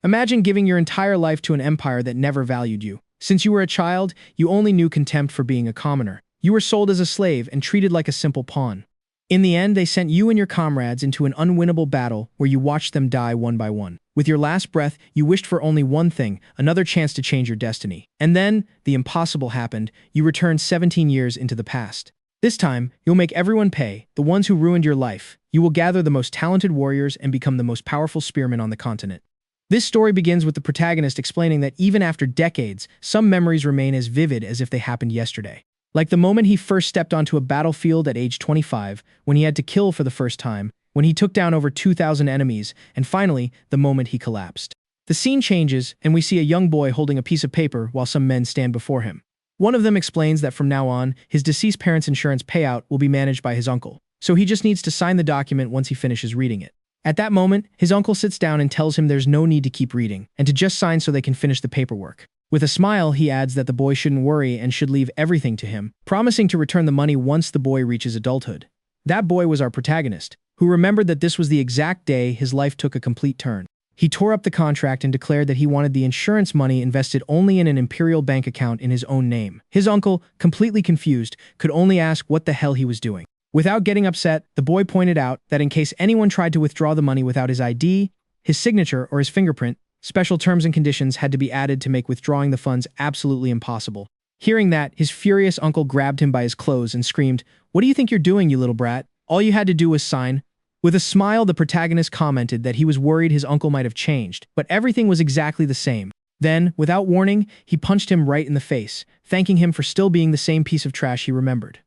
Imagine giving your entire life to an empire that never valued you. Since you were a child, you only knew contempt for being a commoner. You were sold as a slave and treated like a simple pawn. In the end, they sent you and your comrades into an unwinnable battle where you watched them die one by one. With your last breath, you wished for only one thing, another chance to change your destiny. And then, the impossible happened. You returned 17 years into the past. This time, you'll make everyone pay, the ones who ruined your life. You will gather the most talented warriors and become the most powerful spearmen on the continent. This story begins with the protagonist explaining that even after decades, some memories remain as vivid as if they happened yesterday. Like the moment he first stepped onto a battlefield at age 25, when he had to kill for the first time, when he took down over 2,000 enemies, and finally, the moment he collapsed. The scene changes, and we see a young boy holding a piece of paper while some men stand before him. One of them explains that from now on, his deceased parents' insurance payout will be managed by his uncle, so he just needs to sign the document once he finishes reading it. At that moment, his uncle sits down and tells him there's no need to keep reading, and to just sign so they can finish the paperwork. With a smile, he adds that the boy shouldn't worry and should leave everything to him, promising to return the money once the boy reaches adulthood. That boy was our protagonist, who remembered that this was the exact day his life took a complete turn. He tore up the contract and declared that he wanted the insurance money invested only in an imperial bank account in his own name. His uncle, completely confused, could only ask what the hell he was doing. Without getting upset, the boy pointed out that in case anyone tried to withdraw the money without his ID, his signature, or his fingerprint, special terms and conditions had to be added to make withdrawing the funds absolutely impossible. Hearing that, his furious uncle grabbed him by his clothes and screamed, "What do you think you're doing, you little brat? All you had to do was sign." With a smile, the protagonist commented that he was worried his uncle might have changed, but everything was exactly the same. Then, without warning, he punched him right in the face, thanking him for still being the same piece of trash he remembered.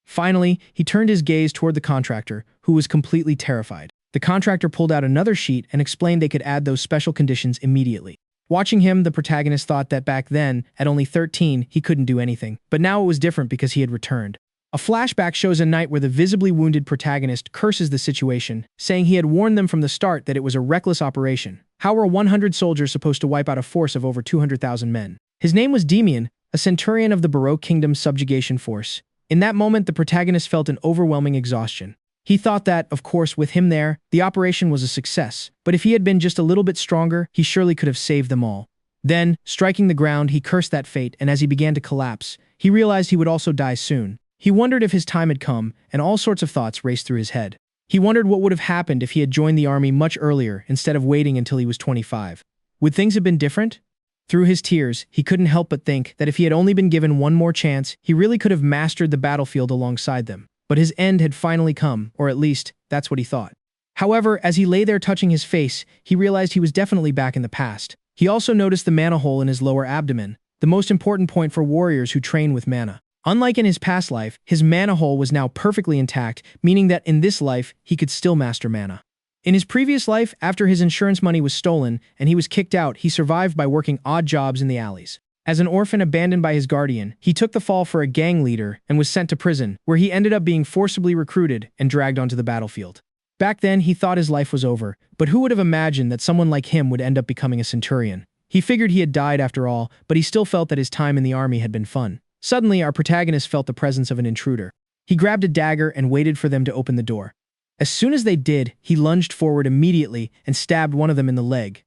Finally, he turned his gaze toward the contractor, who was completely terrified. The contractor pulled out another sheet and explained they could add those special conditions immediately. Watching him, the protagonist thought that back then, at only 13, he couldn't do anything. But now it was different because he had returned. A flashback shows a night where the visibly wounded protagonist curses the situation, saying he had warned them from the start that it was a reckless operation. How were 100 soldiers supposed to wipe out a force of over 200,000 men? His name was Demian, a centurion of the Baroque Kingdom's subjugation force. In that moment, the protagonist felt an overwhelming exhaustion. He thought that, of course, with him there, the operation was a success, but if he had been just a little bit stronger, he surely could have saved them all. Then, striking the ground, he cursed that fate, and as he began to collapse, he realized he would also die soon. He wondered if his time had come, and all sorts of thoughts raced through his head. He wondered what would have happened if he had joined the army much earlier instead of waiting until he was 25. Would things have been different? Through his tears, he couldn't help but think that if he had only been given one more chance, he really could have mastered the battlefield alongside them. But his end had finally come, or at least, that's what he thought. However, as he lay there touching his face, he realized he was definitely back in the past. He also noticed the mana hole in his lower abdomen, the most important point for warriors who train with mana. Unlike in his past life, his mana hole was now perfectly intact, meaning that in this life, he could still master mana. In his previous life, after his insurance money was stolen and he was kicked out, he survived by working odd jobs in the alleys. As an orphan abandoned by his guardian, he took the fall for a gang leader and was sent to prison, where he ended up being forcibly recruited and dragged onto the battlefield. Back then, he thought his life was over, but who would have imagined that someone like him would end up becoming a centurion? He figured he had died after all, but he still felt that his time in the army had been fun. Suddenly, our protagonist felt the presence of an intruder. He grabbed a dagger and waited for them to open the door. As soon as they did, he lunged forward immediately and stabbed one of them in the leg.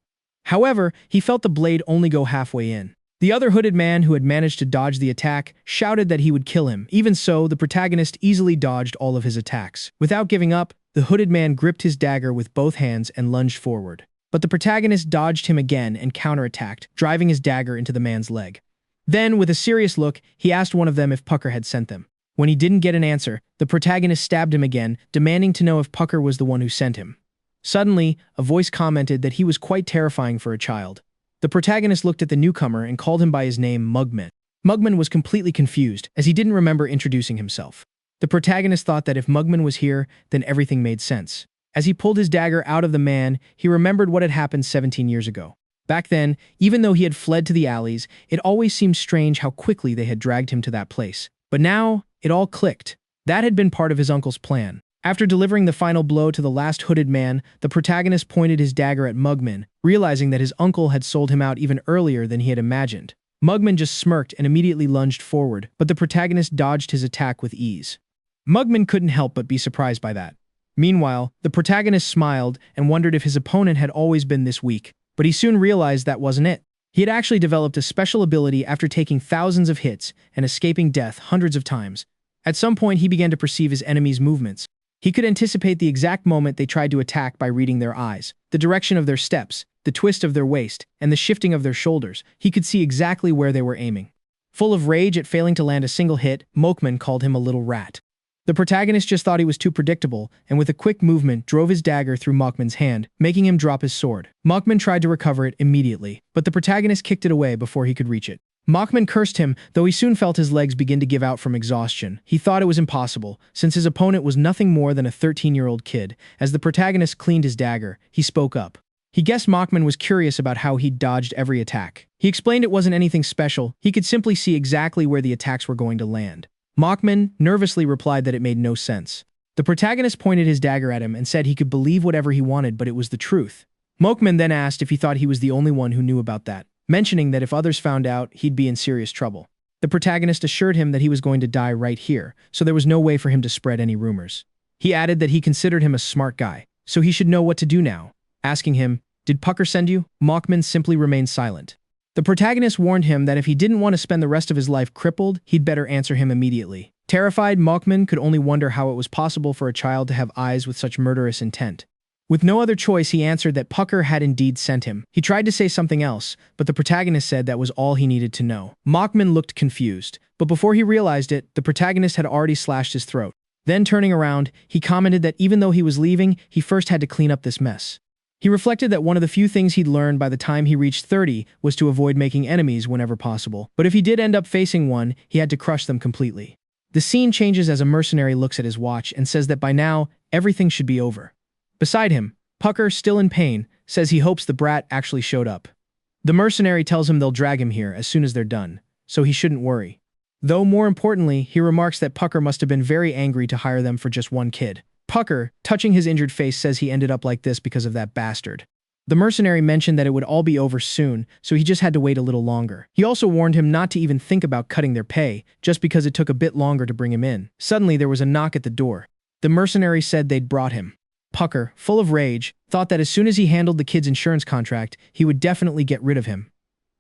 However, he felt the blade only go halfway in. The other hooded man who had managed to dodge the attack shouted that he would kill him. Even so, the protagonist easily dodged all of his attacks. Without giving up, the hooded man gripped his dagger with both hands and lunged forward. But the protagonist dodged him again and counterattacked, driving his dagger into the man's leg. Then, with a serious look, he asked one of them if Pucker had sent them. When he didn't get an answer, the protagonist stabbed him again, demanding to know if Pucker was the one who sent him. Suddenly, a voice commented that he was quite terrifying for a child. The protagonist looked at the newcomer and called him by his name, Mugman. Mugman was completely confused, as he didn't remember introducing himself. The protagonist thought that if Mugman was here, then everything made sense. As he pulled his dagger out of the man, he remembered what had happened 17 years ago. Back then, even though he had fled to the alleys, it always seemed strange how quickly they had dragged him to that place. But now, it all clicked. That had been part of his uncle's plan. After delivering the final blow to the last hooded man, the protagonist pointed his dagger at Mugman, realizing that his uncle had sold him out even earlier than he had imagined. Mugman just smirked and immediately lunged forward, but the protagonist dodged his attack with ease. Mugman couldn't help but be surprised by that. Meanwhile, the protagonist smiled and wondered if his opponent had always been this weak. But he soon realized that wasn't it. He had actually developed a special ability after taking thousands of hits and escaping death hundreds of times. At some point, he began to perceive his enemies' movements. He could anticipate the exact moment they tried to attack by reading their eyes, the direction of their steps, the twist of their waist, and the shifting of their shoulders. He could see exactly where they were aiming. Full of rage at failing to land a single hit, Mokman called him a little rat. The protagonist just thought he was too predictable, and with a quick movement drove his dagger through Mokman's hand, making him drop his sword. Mokman tried to recover it immediately, but the protagonist kicked it away before he could reach it. Mokman cursed him, though he soon felt his legs begin to give out from exhaustion. He thought it was impossible, since his opponent was nothing more than a 13-year-old kid. As the protagonist cleaned his dagger, he spoke up. He guessed Mokman was curious about how he'd dodged every attack. He explained it wasn't anything special, he could simply see exactly where the attacks were going to land. Mokman nervously replied that it made no sense. The protagonist pointed his dagger at him and said he could believe whatever he wanted, but it was the truth. Mokman then asked if he thought he was the only one who knew about that, mentioning that if others found out, he'd be in serious trouble. The protagonist assured him that he was going to die right here, so there was no way for him to spread any rumors. He added that he considered him a smart guy, so he should know what to do now. Asking him, "Did Pucker send you?" Mokman simply remained silent. The protagonist warned him that if he didn't want to spend the rest of his life crippled, he'd better answer him immediately. Terrified, Mokman could only wonder how it was possible for a child to have eyes with such murderous intent. With no other choice, he answered that Pucker had indeed sent him. He tried to say something else, but the protagonist said that was all he needed to know. Mokman looked confused, but before he realized it, the protagonist had already slashed his throat. Then, turning around, he commented that even though he was leaving, he first had to clean up this mess. He reflected that one of the few things he'd learned by the time he reached 30 was to avoid making enemies whenever possible. But if he did end up facing one, he had to crush them completely. The scene changes as a mercenary looks at his watch and says that by now, everything should be over. Beside him, Pucker, still in pain, says he hopes the brat actually showed up. The mercenary tells him they'll drag him here as soon as they're done, so he shouldn't worry. Though more importantly, he remarks that Pucker must have been very angry to hire them for just one kid. Pucker, touching his injured face, says he ended up like this because of that bastard. The mercenary mentioned that it would all be over soon, so he just had to wait a little longer. He also warned him not to even think about cutting their pay, just because it took a bit longer to bring him in. Suddenly, there was a knock at the door. The mercenary said they'd brought him. Pucker, full of rage, thought that as soon as he handled the kid's insurance contract, he would definitely get rid of him.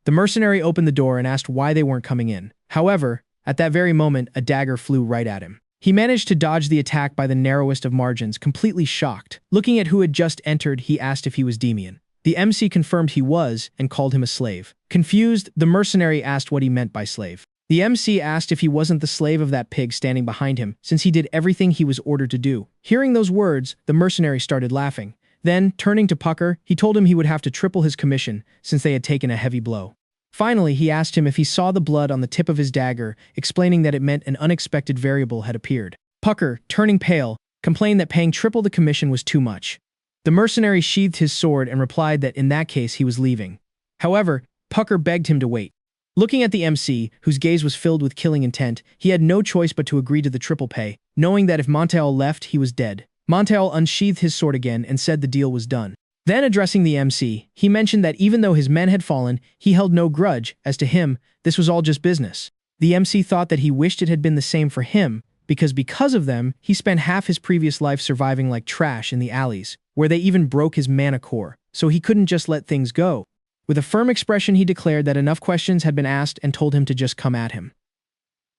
The mercenary opened the door and asked why they weren't coming in. However, at that very moment, a dagger flew right at him. He managed to dodge the attack by the narrowest of margins, completely shocked. Looking at who had just entered, he asked if he was Demian. The MC confirmed he was and called him a slave. Confused, the mercenary asked what he meant by slave. The MC asked if he wasn't the slave of that pig standing behind him, since he did everything he was ordered to do. Hearing those words, the mercenary started laughing. Then, turning to Pucker, he told him he would have to triple his commission, since they had taken a heavy blow. Finally, he asked him if he saw the blood on the tip of his dagger, explaining that it meant an unexpected variable had appeared. Pucker, turning pale, complained that paying triple the commission was too much. The mercenary sheathed his sword and replied that in that case he was leaving. However, Pucker begged him to wait. Looking at the MC, whose gaze was filled with killing intent, he had no choice but to agree to the triple pay, knowing that if Monteal left, he was dead. Monteal unsheathed his sword again and said the deal was done. Then, addressing the MC, he mentioned that even though his men had fallen, he held no grudge, as to him, this was all just business. The MC thought that he wished it had been the same for him, because of them, he spent half his previous life surviving like trash in the alleys, where they even broke his mana core, so he couldn't just let things go. With a firm expression, he declared that enough questions had been asked and told him to just come at him.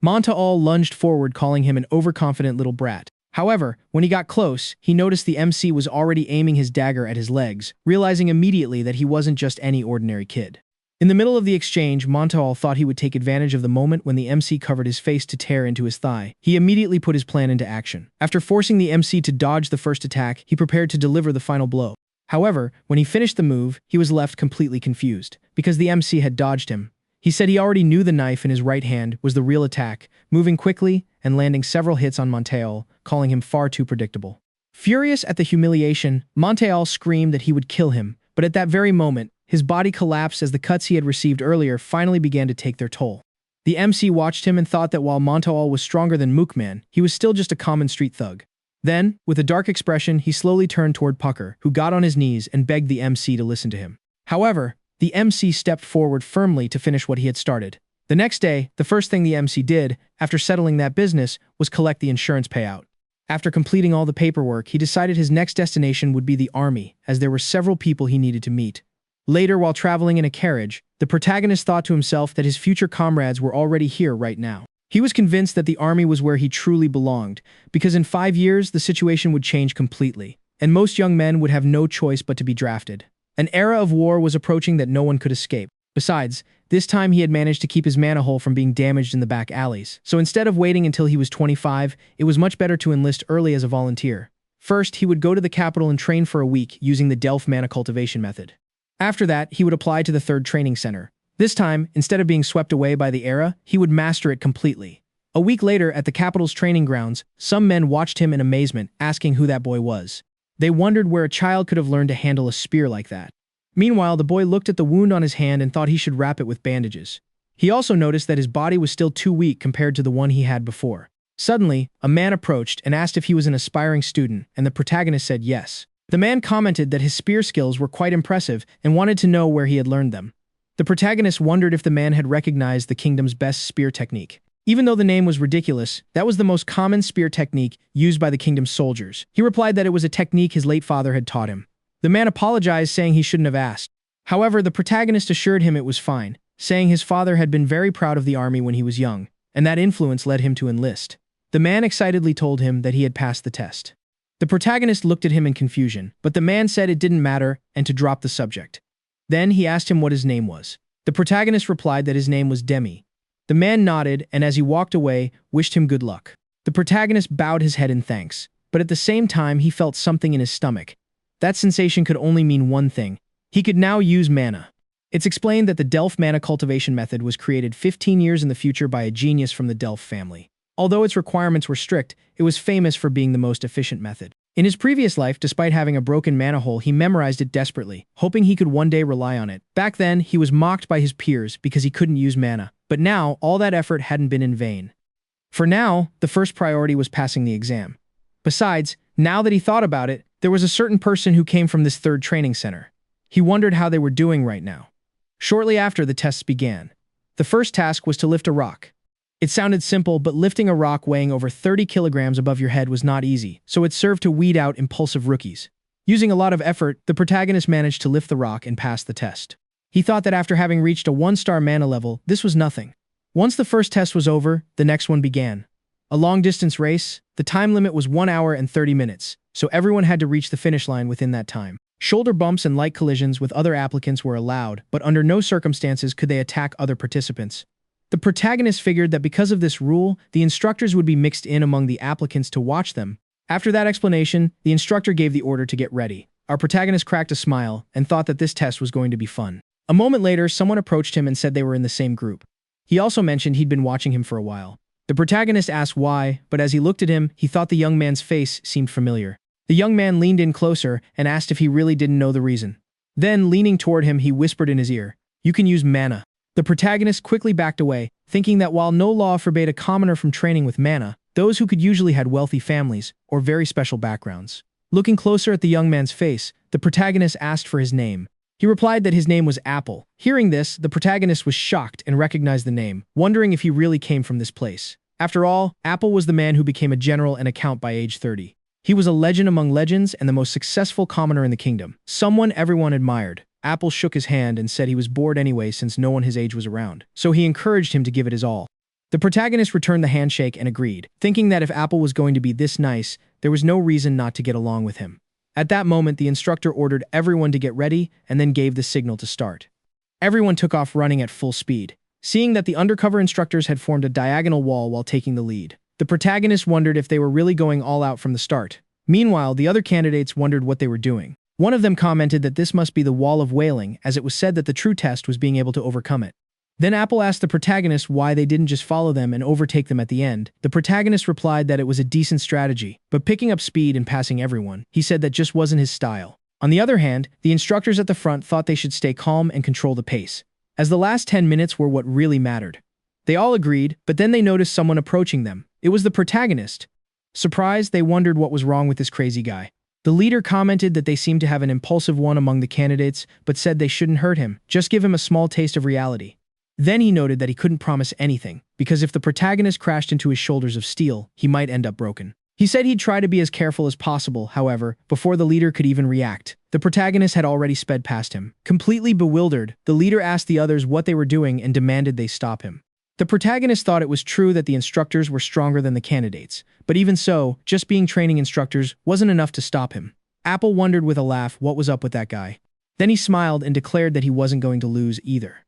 Monteal lunged forward, calling him an overconfident little brat. However, when he got close, he noticed the MC was already aiming his dagger at his legs, realizing immediately that he wasn't just any ordinary kid. In the middle of the exchange, Monteal thought he would take advantage of the moment when the MC covered his face to tear into his thigh. He immediately put his plan into action. After forcing the MC to dodge the first attack, he prepared to deliver the final blow. However, when he finished the move, he was left completely confused, because the MC had dodged him. He said he already knew the knife in his right hand was the real attack, moving quickly and landing several hits on Monteal, calling him far too predictable. Furious at the humiliation, Monteal screamed that he would kill him, but at that very moment, his body collapsed as the cuts he had received earlier finally began to take their toll. The MC watched him and thought that while Monteal was stronger than Mookman, he was still just a common street thug. Then, with a dark expression, he slowly turned toward Pucker, who got on his knees and begged the MC to listen to him. However, the MC stepped forward firmly to finish what he had started. The next day, the first thing the MC did, after settling that business, was collect the insurance payout. After completing all the paperwork, he decided his next destination would be the army, as there were several people he needed to meet. Later, while traveling in a carriage, the protagonist thought to himself that his future comrades were already here right now. He was convinced that the army was where he truly belonged, because in 5 years, the situation would change completely, and most young men would have no choice but to be drafted. An era of war was approaching that no one could escape. Besides, this time he had managed to keep his mana hole from being damaged in the back alleys. So instead of waiting until he was 25, it was much better to enlist early as a volunteer. First, he would go to the capital and train for a week using the Delph mana cultivation method. After that, he would apply to the 3rd training center. This time, instead of being swept away by the era, he would master it completely. A week later, at the capital's training grounds, some men watched him in amazement, asking who that boy was. They wondered where a child could have learned to handle a spear like that. Meanwhile, the boy looked at the wound on his hand and thought he should wrap it with bandages. He also noticed that his body was still too weak compared to the one he had before. Suddenly, a man approached and asked if he was an aspiring student, and the protagonist said yes. The man commented that his spear skills were quite impressive and wanted to know where he had learned them. The protagonist wondered if the man had recognized the kingdom's best spear technique. Even though the name was ridiculous, that was the most common spear technique used by the kingdom's soldiers. He replied that it was a technique his late father had taught him. The man apologized, saying he shouldn't have asked. However, the protagonist assured him it was fine, saying his father had been very proud of the army when he was young, and that influence led him to enlist. The man excitedly told him that he had passed the test. The protagonist looked at him in confusion, but the man said it didn't matter and to drop the subject. Then he asked him what his name was. The protagonist replied that his name was Demi. The man nodded and as he walked away, wished him good luck. The protagonist bowed his head in thanks, but at the same time he felt something in his stomach. That sensation could only mean one thing. He could now use mana. It's explained that the Delph mana cultivation method was created 15 years in the future by a genius from the Delph family. Although its requirements were strict, it was famous for being the most efficient method. In his previous life, despite having a broken mana hole, he memorized it desperately, hoping he could one day rely on it. Back then, he was mocked by his peers because he couldn't use mana. But now, all that effort hadn't been in vain. For now, the first priority was passing the exam. Besides, now that he thought about it, there was a certain person who came from this 3rd training center. He wondered how they were doing right now. Shortly after, the tests began. The first task was to lift a rock. It sounded simple, but lifting a rock weighing over 30 kilograms above your head was not easy, so it served to weed out impulsive rookies. Using a lot of effort, the protagonist managed to lift the rock and pass the test. He thought that after having reached a 1-star mana level, this was nothing. Once the first test was over, the next one began. A long-distance race, the time limit was 1 hour and 30 minutes, so everyone had to reach the finish line within that time. Shoulder bumps and light collisions with other applicants were allowed, but under no circumstances could they attack other participants. The protagonist figured that because of this rule, the instructors would be mixed in among the applicants to watch them. After that explanation, the instructor gave the order to get ready. Our protagonist cracked a smile and thought that this test was going to be fun. A moment later, someone approached him and said they were in the same group. He also mentioned he'd been watching him for a while. The protagonist asked why, but as he looked at him, he thought the young man's face seemed familiar. The young man leaned in closer and asked if he really didn't know the reason. Then, leaning toward him, he whispered in his ear, "You can use mana." The protagonist quickly backed away, thinking that while no law forbade a commoner from training with mana, those who could usually had wealthy families or very special backgrounds. Looking closer at the young man's face, the protagonist asked for his name. He replied that his name was Apple. Hearing this, the protagonist was shocked and recognized the name, wondering if he really came from this place. After all, Apple was the man who became a general and a count by age 30. He was a legend among legends and the most successful commoner in the kingdom. Someone everyone admired. Apple shook his hand and said he was bored anyway since no one his age was around, so he encouraged him to give it his all. The protagonist returned the handshake and agreed, thinking that if Apple was going to be this nice, there was no reason not to get along with him. At that moment, the instructor ordered everyone to get ready and then gave the signal to start. Everyone took off running at full speed, seeing that the undercover instructors had formed a diagonal wall while taking the lead. The protagonist wondered if they were really going all out from the start. Meanwhile, the other candidates wondered what they were doing. One of them commented that this must be the wall of wailing, as it was said that the true test was being able to overcome it. Then Apple asked the protagonist why they didn't just follow them and overtake them at the end. The protagonist replied that it was a decent strategy, but picking up speed and passing everyone, he said that just wasn't his style. On the other hand, the instructors at the front thought they should stay calm and control the pace, as the last 10 minutes were what really mattered. They all agreed, but then they noticed someone approaching them. It was the protagonist. Surprised, they wondered what was wrong with this crazy guy. The leader commented that they seemed to have an impulsive one among the candidates, but said they shouldn't hurt him, just give him a small taste of reality. Then he noted that he couldn't promise anything, because if the protagonist crashed into his shoulders of steel, he might end up broken. He said he'd try to be as careful as possible, however, before the leader could even react. The protagonist had already sped past him. Completely bewildered, the leader asked the others what they were doing and demanded they stop him. The protagonist thought it was true that the instructors were stronger than the candidates, but even so, just being training instructors wasn't enough to stop him. Apple wondered with a laugh what was up with that guy. Then he smiled and declared that he wasn't going to lose either.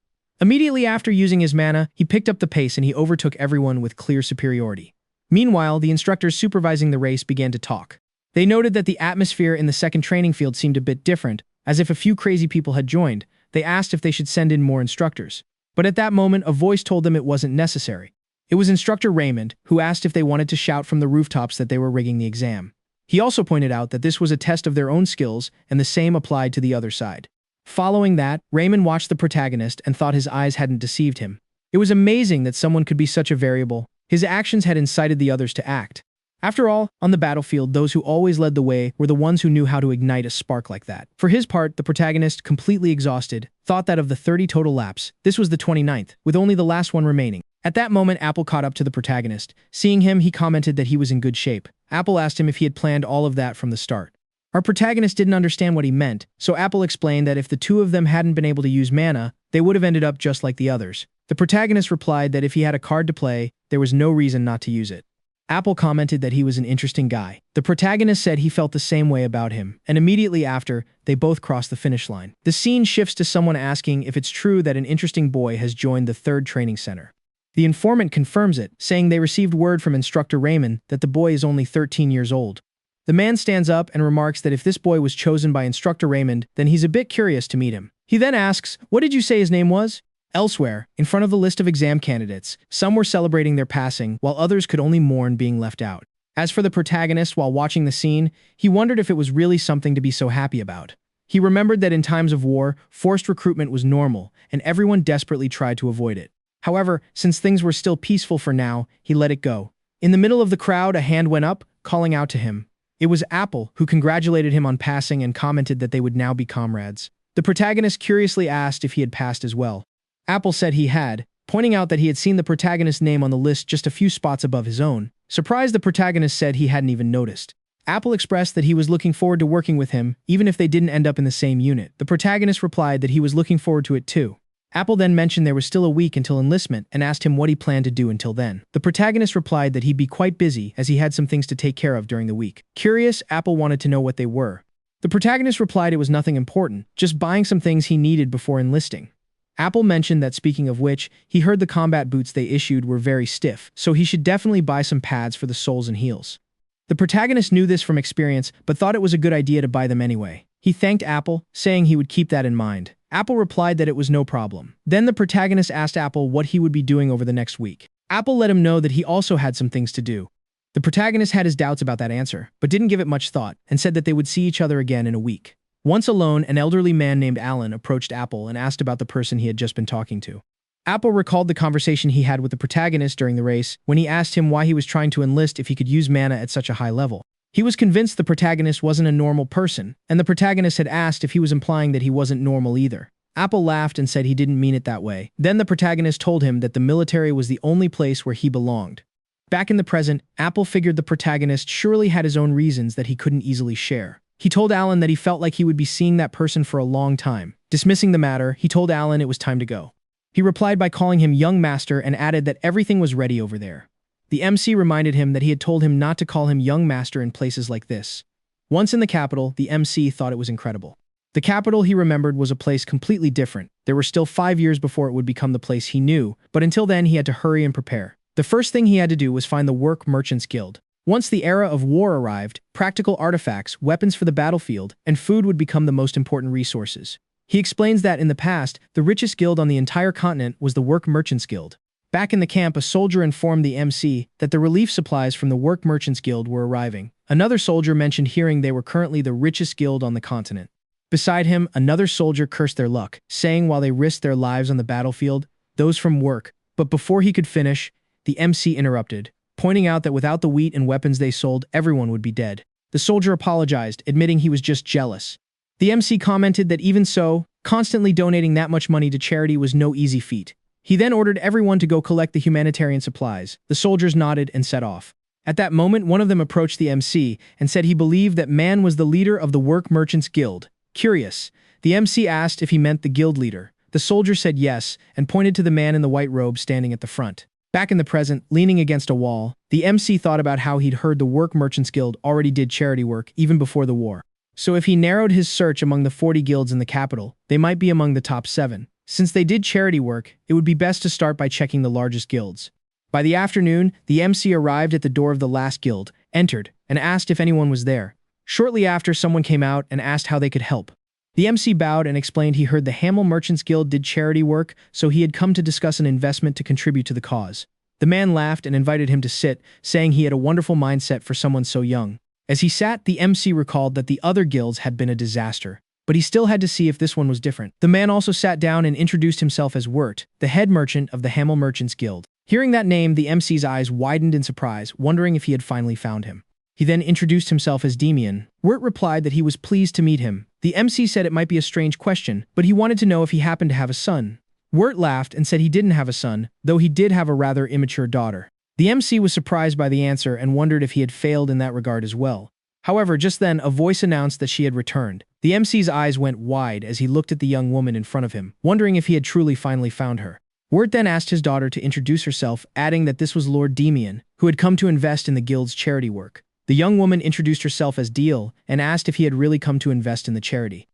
Immediately after using his mana, he picked up the pace and he overtook everyone with clear superiority. Meanwhile, the instructors supervising the race began to talk. They noted that the atmosphere in the second training field seemed a bit different, as if a few crazy people had joined. They asked if they should send in more instructors. But at that moment, a voice told them it wasn't necessary. It was Instructor Raymond, who asked if they wanted to shout from the rooftops that they were rigging the exam. He also pointed out that this was a test of their own skills, and the same applied to the other side. Following that, Raymond watched the protagonist and thought his eyes hadn't deceived him. It was amazing that someone could be such a variable. His actions had incited the others to act. After all, on the battlefield, those who always led the way were the ones who knew how to ignite a spark like that. For his part, the protagonist, completely exhausted, thought that of the 30 total laps, this was the 29th, with only the last one remaining. At that moment, Apple caught up to the protagonist. Seeing him, he commented that he was in good shape. Apple asked him if he had planned all of that from the start. Our protagonist didn't understand what he meant, so Apple explained that if the two of them hadn't been able to use mana, they would have ended up just like the others. The protagonist replied that if he had a card to play, there was no reason not to use it. Apple commented that he was an interesting guy. The protagonist said he felt the same way about him, and immediately after, they both crossed the finish line. The scene shifts to someone asking if it's true that an interesting boy has joined the third training center. The informant confirms it, saying they received word from Instructor Raymond that the boy is only 13 years old. The man stands up and remarks that if this boy was chosen by Instructor Raymond, then he's a bit curious to meet him. He then asks, "What did you say his name was?" Elsewhere, in front of the list of exam candidates, some were celebrating their passing, while others could only mourn being left out. As for the protagonist, while watching the scene, he wondered if it was really something to be so happy about. He remembered that in times of war, forced recruitment was normal, and everyone desperately tried to avoid it. However, since things were still peaceful for now, he let it go. In the middle of the crowd, a hand went up, calling out to him. It was Apple, who congratulated him on passing and commented that they would now be comrades. The protagonist curiously asked if he had passed as well. Apple said he had, pointing out that he had seen the protagonist's name on the list just a few spots above his own. Surprised, the protagonist said he hadn't even noticed. Apple expressed that he was looking forward to working with him, even if they didn't end up in the same unit. The protagonist replied that he was looking forward to it too. Apple then mentioned there was still a week until enlistment and asked him what he planned to do until then. The protagonist replied that he'd be quite busy as he had some things to take care of during the week. Curious, Apple wanted to know what they were. The protagonist replied it was nothing important, just buying some things he needed before enlisting. Apple mentioned that, speaking of which, he heard the combat boots they issued were very stiff, so he should definitely buy some pads for the soles and heels. The protagonist knew this from experience, but thought it was a good idea to buy them anyway. He thanked Apple, saying he would keep that in mind. Apple replied that it was no problem. Then the protagonist asked Apple what he would be doing over the next week. Apple let him know that he also had some things to do. The protagonist had his doubts about that answer, but didn't give it much thought, and said that they would see each other again in a week. Once alone, an elderly man named Alan approached Apple and asked about the person he had just been talking to. Apple recalled the conversation he had with the protagonist during the race when he asked him why he was trying to enlist if he could use mana at such a high level. He was convinced the protagonist wasn't a normal person, and the protagonist had asked if he was implying that he wasn't normal either. Apple laughed and said he didn't mean it that way. Then the protagonist told him that the military was the only place where he belonged. Back in the present, Apple figured the protagonist surely had his own reasons that he couldn't easily share. He told Alan that he felt like he would be seeing that person for a long time. Dismissing the matter, he told Alan it was time to go. He replied by calling him Young Master and added that everything was ready over there. The MC reminded him that he had told him not to call him Young Master in places like this. Once in the capital, the MC thought it was incredible. The capital, he remembered, was a place completely different. There were still 5 years before it would become the place he knew, but until then he had to hurry and prepare. The first thing he had to do was find the Work Merchants Guild. Once the era of war arrived, practical artifacts, weapons for the battlefield, and food would become the most important resources. He explains that in the past, the richest guild on the entire continent was the Work Merchants Guild. Back in the camp, a soldier informed the MC that the relief supplies from the Work Merchants Guild were arriving. Another soldier mentioned hearing they were currently the richest guild on the continent. Beside him, another soldier cursed their luck, saying while they risked their lives on the battlefield, those from work. But before he could finish, the MC interrupted, pointing out that without the wheat and weapons they sold, everyone would be dead. The soldier apologized, admitting he was just jealous. The MC commented that even so, constantly donating that much money to charity was no easy feat. He then ordered everyone to go collect the humanitarian supplies. The soldiers nodded and set off. At that moment, one of them approached the MC and said he believed that man was the leader of the Work Merchants Guild. Curious, the MC asked if he meant the guild leader. The soldier said yes and pointed to the man in the white robe standing at the front. Back in the present, leaning against a wall, the MC thought about how he'd heard the Work Merchants Guild already did charity work even before the war. So if he narrowed his search among the 40 guilds in the capital, they might be among the top 7. Since they did charity work, it would be best to start by checking the largest guilds. By the afternoon, the MC arrived at the door of the last guild, entered, and asked if anyone was there. Shortly after, someone came out and asked how they could help. The MC bowed and explained he heard the Hamel Merchants Guild did charity work, so he had come to discuss an investment to contribute to the cause. The man laughed and invited him to sit, saying he had a wonderful mindset for someone so young. As he sat, the MC recalled that the other guilds had been a disaster, but he still had to see if this one was different. The man also sat down and introduced himself as Wirt, the head merchant of the Hamel Merchants Guild. Hearing that name, the MC's eyes widened in surprise, wondering if he had finally found him. He then introduced himself as Demian. Wirt replied that he was pleased to meet him. The MC said it might be a strange question, but he wanted to know if he happened to have a son. Wirt laughed and said he didn't have a son, though he did have a rather immature daughter. The MC was surprised by the answer and wondered if he had failed in that regard as well. However, just then, a voice announced that she had returned. The MC's eyes went wide as he looked at the young woman in front of him, wondering if he had truly finally found her. Wirt then asked his daughter to introduce herself, adding that this was Lord Demian, who had come to invest in the guild's charity work. The young woman introduced herself as Deal and asked if he had really come to invest in the charity.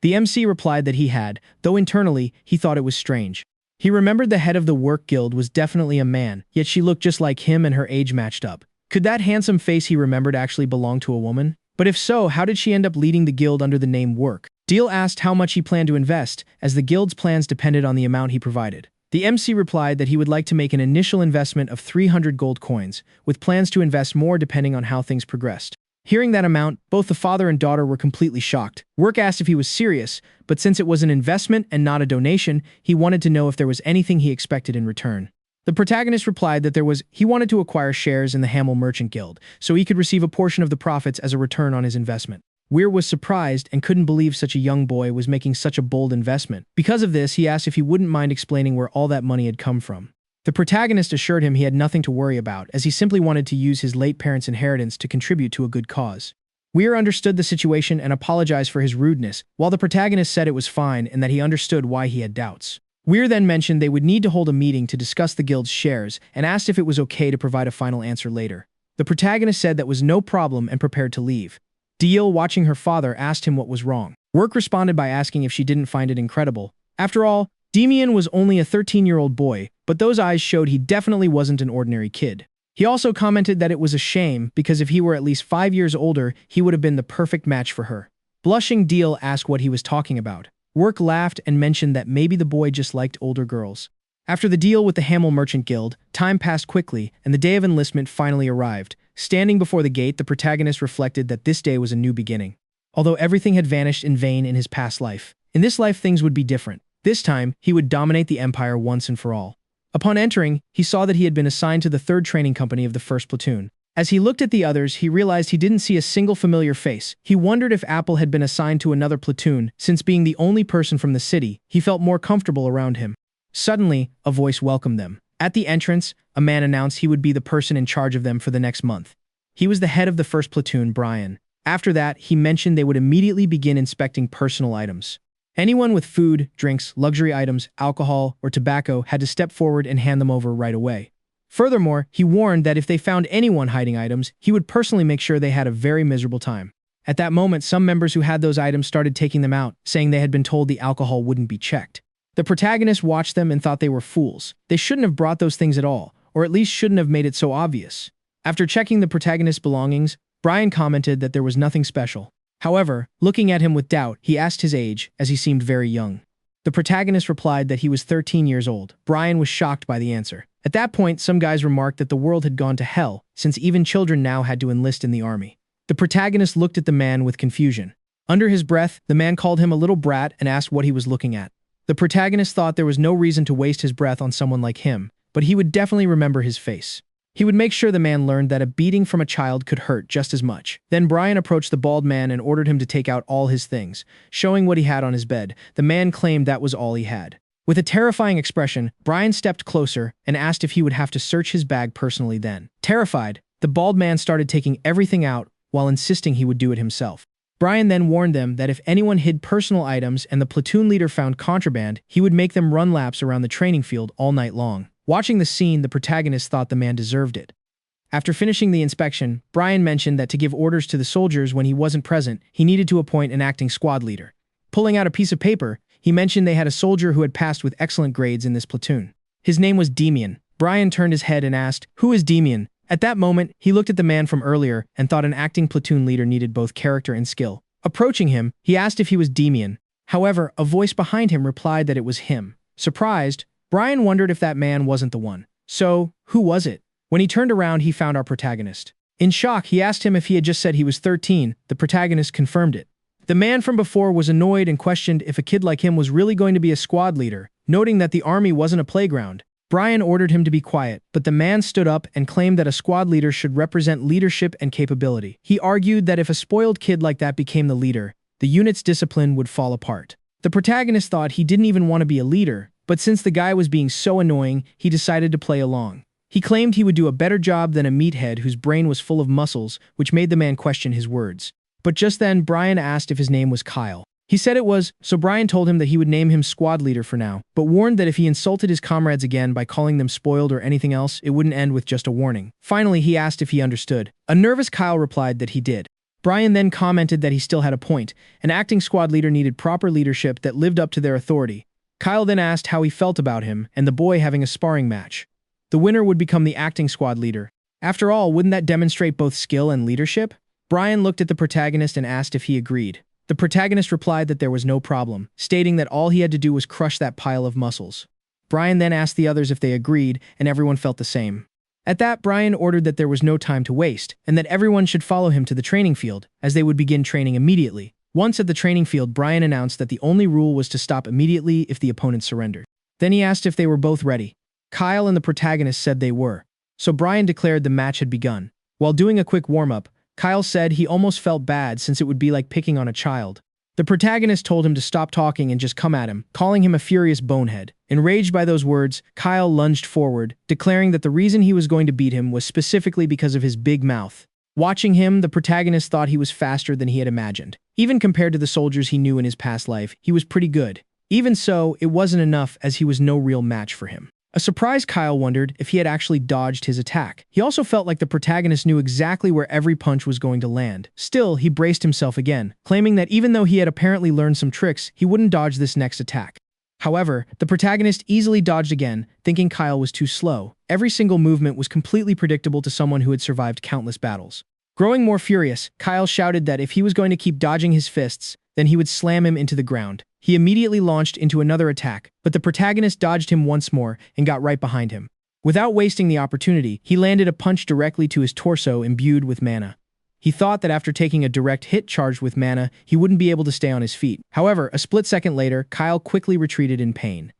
The MC replied that he had, though internally, he thought it was strange. He remembered the head of the work guild was definitely a man, yet she looked just like him and her age matched up. Could that handsome face he remembered actually belong to a woman? But if so, how did she end up leading the guild under the name Work? Deal asked how much he planned to invest, as the guild's plans depended on the amount he provided. The MC replied that he would like to make an initial investment of 300 gold coins, with plans to invest more depending on how things progressed. Hearing that amount, both the father and daughter were completely shocked. Work asked if he was serious, but since it was an investment and not a donation, he wanted to know if there was anything he expected in return. The protagonist replied that he wanted to acquire shares in the Hamel Merchant Guild, so he could receive a portion of the profits as a return on his investment. Weir was surprised and couldn't believe such a young boy was making such a bold investment. Because of this, he asked if he wouldn't mind explaining where all that money had come from. The protagonist assured him he had nothing to worry about, as he simply wanted to use his late parents' inheritance to contribute to a good cause. Weir understood the situation and apologized for his rudeness, while the protagonist said it was fine and that he understood why he had doubts. Weir then mentioned they would need to hold a meeting to discuss the guild's shares and asked if it was okay to provide a final answer later. The protagonist said that was no problem and prepared to leave. Deal, watching her father, asked him what was wrong. Work responded by asking if she didn't find it incredible. After all, Demian was only a 13-year-old boy, but those eyes showed he definitely wasn't an ordinary kid. He also commented that it was a shame because if he were at least 5 years older, he would have been the perfect match for her. Blushing, Deal asked what he was talking about. Work laughed and mentioned that maybe the boy just liked older girls. After the deal with the Hamel Merchant Guild, time passed quickly and the day of enlistment finally arrived. Standing before the gate, the protagonist reflected that this day was a new beginning. Although everything had vanished in vain in his past life, in this life things would be different. This time, he would dominate the empire once and for all. Upon entering, he saw that he had been assigned to the 3rd training company of the 1st platoon. As he looked at the others, he realized he didn't see a single familiar face. He wondered if Apple had been assigned to another platoon, since being the only person from the city, he felt more comfortable around him. Suddenly, a voice welcomed them. At the entrance, a man announced he would be the person in charge of them for the next month. He was the head of the 1st platoon, Brian. After that, he mentioned they would immediately begin inspecting personal items. Anyone with food, drinks, luxury items, alcohol, or tobacco had to step forward and hand them over right away. Furthermore, he warned that if they found anyone hiding items, he would personally make sure they had a very miserable time. At that moment, some members who had those items started taking them out, saying they had been told the alcohol wouldn't be checked. The protagonist watched them and thought they were fools. They shouldn't have brought those things at all, or at least shouldn't have made it so obvious. After checking the protagonist's belongings, Brian commented that there was nothing special. However, looking at him with doubt, he asked his age, as he seemed very young. The protagonist replied that he was 13 years old. Brian was shocked by the answer. At that point, some guys remarked that the world had gone to hell, since even children now had to enlist in the army. The protagonist looked at the man with confusion. Under his breath, the man called him a little brat and asked what he was looking at. The protagonist thought there was no reason to waste his breath on someone like him, but he would definitely remember his face. He would make sure the man learned that a beating from a child could hurt just as much. Then Brian approached the bald man and ordered him to take out all his things, showing what he had on his bed. The man claimed that was all he had. With a terrifying expression, Brian stepped closer and asked if he would have to search his bag personally then. Terrified, The bald man started taking everything out while insisting he would do it himself. Brian then warned them that if anyone hid personal items and the platoon leader found contraband, he would make them run laps around the training field all night long. Watching the scene, the protagonist thought the man deserved it. After finishing the inspection, Brian mentioned that to give orders to the soldiers when he wasn't present, he needed to appoint an acting squad leader. Pulling out a piece of paper, he mentioned they had a soldier who had passed with excellent grades in this platoon. His name was Demian. Brian turned his head and asked, "Who is Demian?" At that moment, he looked at the man from earlier and thought an acting platoon leader needed both character and skill. Approaching him, he asked if he was Demian. However, a voice behind him replied that it was him. Surprised, Brian wondered if that man wasn't the one. So, who was it? When he turned around, he found our protagonist. In shock, he asked him if he had just said he was 13. The protagonist confirmed it. The man from before was annoyed and questioned if a kid like him was really going to be a squad leader, noting that the army wasn't a playground. Brian ordered him to be quiet, but the man stood up and claimed that a squad leader should represent leadership and capability. He argued that if a spoiled kid like that became the leader, the unit's discipline would fall apart. The protagonist thought he didn't even want to be a leader, but since the guy was being so annoying, he decided to play along. He claimed he would do a better job than a meathead whose brain was full of muscles, which made the man question his words. But just then, Brian asked if his name was Kyle. He said it was, so Brian told him that he would name him squad leader for now, but warned that if he insulted his comrades again by calling them spoiled or anything else, it wouldn't end with just a warning. Finally, he asked if he understood. A nervous Kyle replied that he did. Brian then commented that he still had a point. An acting squad leader needed proper leadership that lived up to their authority. Kyle then asked how he felt about him and the boy having a sparring match. The winner would become the acting squad leader. After all, wouldn't that demonstrate both skill and leadership? Brian looked at the protagonist and asked if he agreed. The protagonist replied that there was no problem, stating that all he had to do was crush that pile of muscles. Brian then asked the others if they agreed, and everyone felt the same. At that, Brian ordered that there was no time to waste, and that everyone should follow him to the training field, as they would begin training immediately. Once at the training field, Brian announced that the only rule was to stop immediately if the opponent surrendered. Then he asked if they were both ready. Kyle and the protagonist said they were. So Brian declared the match had begun. While doing a quick warm-up, Kyle said he almost felt bad since it would be like picking on a child. The protagonist told him to stop talking and just come at him, calling him a furious bonehead. Enraged by those words, Kyle lunged forward, declaring that the reason he was going to beat him was specifically because of his big mouth. Watching him, the protagonist thought he was faster than he had imagined. Even compared to the soldiers he knew in his past life, he was pretty good. Even so, it wasn't enough as he was no real match for him. A surprised Kyle wondered if he had actually dodged his attack. He also felt like the protagonist knew exactly where every punch was going to land. Still, he braced himself again, claiming that even though he had apparently learned some tricks, he wouldn't dodge this next attack. However, the protagonist easily dodged again, thinking Kyle was too slow. Every single movement was completely predictable to someone who had survived countless battles. Growing more furious, Kyle shouted that if he was going to keep dodging his fists, then he would slam him into the ground. He immediately launched into another attack, but the protagonist dodged him once more and got right behind him. Without wasting the opportunity, he landed a punch directly to his torso imbued with mana. He thought that after taking a direct hit charged with mana, he wouldn't be able to stay on his feet. However, a split second later, Kyle quickly retreated in pain.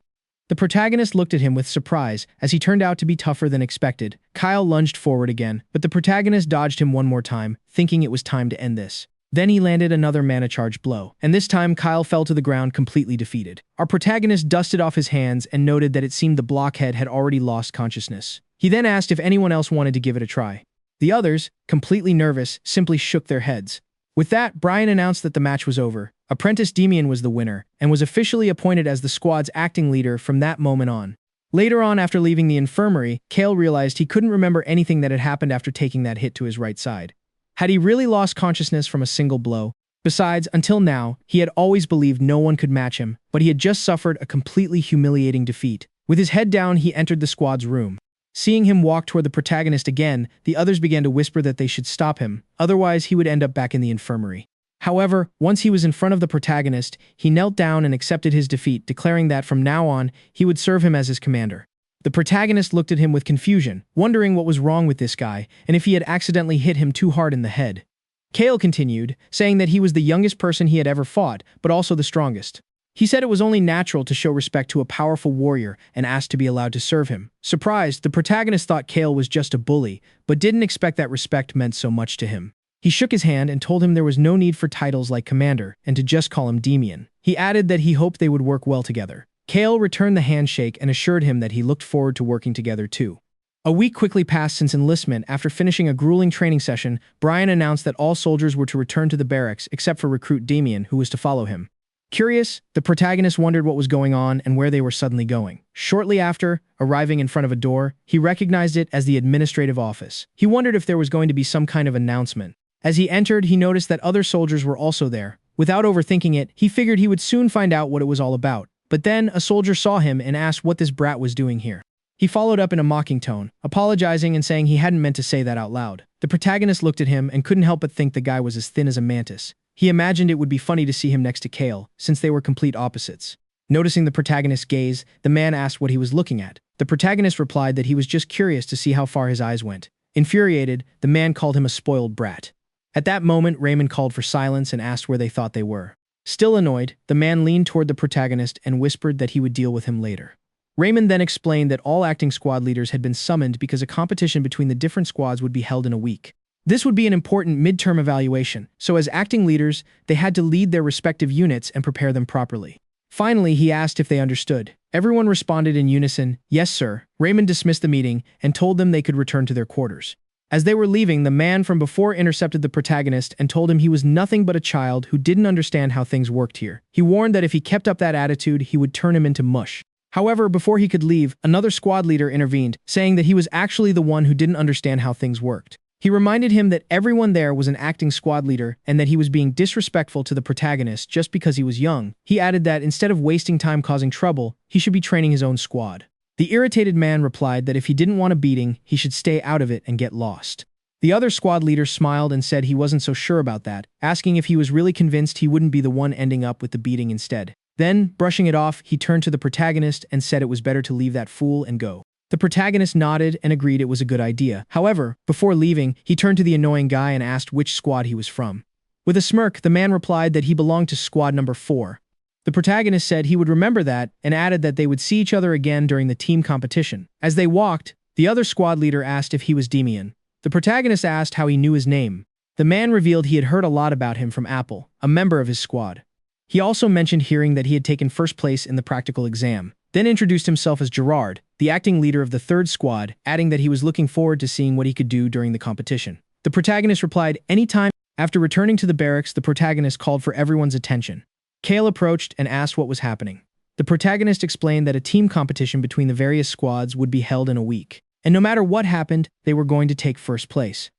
The protagonist looked at him with surprise, as he turned out to be tougher than expected. Kyle lunged forward again, but the protagonist dodged him one more time, thinking it was time to end this. Then he landed another mana charge blow, and this time Kyle fell to the ground completely defeated. Our protagonist dusted off his hands and noted that it seemed the blockhead had already lost consciousness. He then asked if anyone else wanted to give it a try. The others, completely nervous, simply shook their heads. With that, Brian announced that the match was over. Apprentice Demian was the winner, and was officially appointed as the squad's acting leader from that moment on. Later on, after leaving the infirmary, Kale realized he couldn't remember anything that had happened after taking that hit to his right side. Had he really lost consciousness from a single blow? Besides, until now, he had always believed no one could match him, but he had just suffered a completely humiliating defeat. With his head down, he entered the squad's room. Seeing him walk toward the protagonist again, the others began to whisper that they should stop him, otherwise he would end up back in the infirmary. However, once he was in front of the protagonist, he knelt down and accepted his defeat, declaring that from now on, he would serve him as his commander. The protagonist looked at him with confusion, wondering what was wrong with this guy, and if he had accidentally hit him too hard in the head. Kale continued, saying that he was the youngest person he had ever fought, but also the strongest. He said it was only natural to show respect to a powerful warrior and asked to be allowed to serve him. Surprised, the protagonist thought Kale was just a bully, but didn't expect that respect meant so much to him. He shook his hand and told him there was no need for titles like commander, and to just call him Demian. He added that he hoped they would work well together. Kale returned the handshake and assured him that he looked forward to working together too. A week quickly passed since enlistment. After finishing a grueling training session, Brian announced that all soldiers were to return to the barracks except for recruit Damien, who was to follow him. Curious, the protagonist wondered what was going on and where they were suddenly going. Shortly after, arriving in front of a door, he recognized it as the administrative office. He wondered if there was going to be some kind of announcement. As he entered, he noticed that other soldiers were also there. Without overthinking it, he figured he would soon find out what it was all about. But then, a soldier saw him and asked what this brat was doing here. He followed up in a mocking tone, apologizing and saying he hadn't meant to say that out loud. The protagonist looked at him and couldn't help but think the guy was as thin as a mantis. He imagined it would be funny to see him next to Kale, since they were complete opposites. Noticing the protagonist's gaze, the man asked what he was looking at. The protagonist replied that he was just curious to see how far his eyes went. Infuriated, the man called him a spoiled brat. At that moment, Raymond called for silence and asked where they thought they were. Still annoyed, the man leaned toward the protagonist and whispered that he would deal with him later. Raymond then explained that all acting squad leaders had been summoned because a competition between the different squads would be held in a week. This would be an important midterm evaluation, so as acting leaders, they had to lead their respective units and prepare them properly. Finally, he asked if they understood. Everyone responded in unison, "Yes, sir." Raymond dismissed the meeting and told them they could return to their quarters. As they were leaving, the man from before intercepted the protagonist and told him he was nothing but a child who didn't understand how things worked here. He warned that if he kept up that attitude, he would turn him into mush. However, before he could leave, another squad leader intervened, saying that he was actually the one who didn't understand how things worked. He reminded him that everyone there was an acting squad leader and that he was being disrespectful to the protagonist just because he was young. He added that instead of wasting time causing trouble, he should be training his own squad. The irritated man replied that if he didn't want a beating, he should stay out of it and get lost. The other squad leader smiled and said he wasn't so sure about that, asking if he was really convinced he wouldn't be the one ending up with the beating instead. Then, brushing it off, he turned to the protagonist and said it was better to leave that fool and go. The protagonist nodded and agreed it was a good idea. However, before leaving, he turned to the annoying guy and asked which squad he was from. With a smirk, the man replied that he belonged to squad number 4. The protagonist said he would remember that and added that they would see each other again during the team competition. As they walked, the other squad leader asked if he was Damien. The protagonist asked how he knew his name. The man revealed he had heard a lot about him from Apple, a member of his squad. He also mentioned hearing that he had taken first place in the practical exam, then introduced himself as Gerard, the acting leader of the 3rd squad, adding that he was looking forward to seeing what he could do during the competition. The protagonist replied, "Anytime." After returning to the barracks, the protagonist called for everyone's attention. Kale approached and asked what was happening. The protagonist explained that a team competition between the various squads would be held in a week, and no matter what happened, they were going to take first place.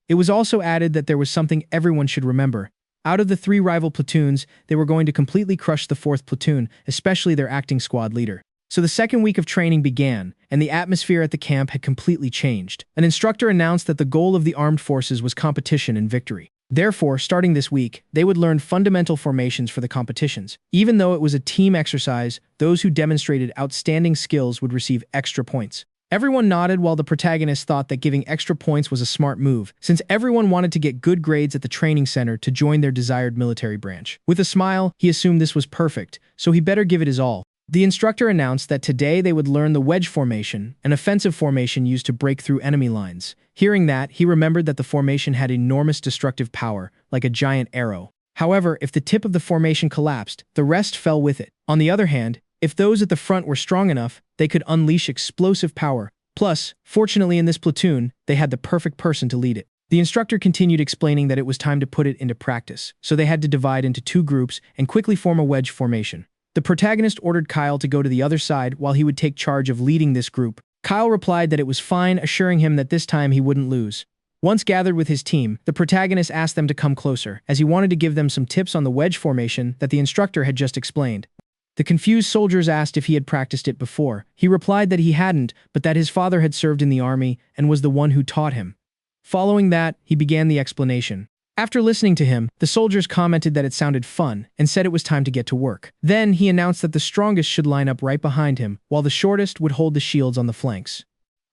It was also added that there was something everyone should remember. Out of the 3 rival platoons, they were going to completely crush the 4th platoon, especially their acting squad leader. So the second week of training began, and the atmosphere at the camp had completely changed. An instructor announced that the goal of the armed forces was competition and victory. Therefore, starting this week, they would learn fundamental formations for the competitions. Even though it was a team exercise, those who demonstrated outstanding skills would receive extra points. Everyone nodded while the protagonist thought that giving extra points was a smart move, since everyone wanted to get good grades at the training center to join their desired military branch. With a smile, he assumed this was perfect, so he better give it his all. The instructor announced that today they would learn the wedge formation, an offensive formation used to break through enemy lines. Hearing that, he remembered that the formation had enormous destructive power, like a giant arrow. However, if the tip of the formation collapsed, the rest fell with it. On the other hand, if those at the front were strong enough, they could unleash explosive power. Plus, fortunately in this platoon, they had the perfect person to lead it. The instructor continued explaining that it was time to put it into practice, so they had to divide into 2 groups and quickly form a wedge formation. The protagonist ordered Kyle to go to the other side while he would take charge of leading this group. Kyle replied that it was fine, assuring him that this time he wouldn't lose. Once gathered with his team, the protagonist asked them to come closer, as he wanted to give them some tips on the wedge formation that the instructor had just explained. The confused soldiers asked if he had practiced it before. He replied that he hadn't, but that his father had served in the army and was the one who taught him. Following that, he began the explanation. After listening to him, the soldiers commented that it sounded fun and said it was time to get to work. Then he announced that the strongest should line up right behind him, while the shortest would hold the shields on the flanks.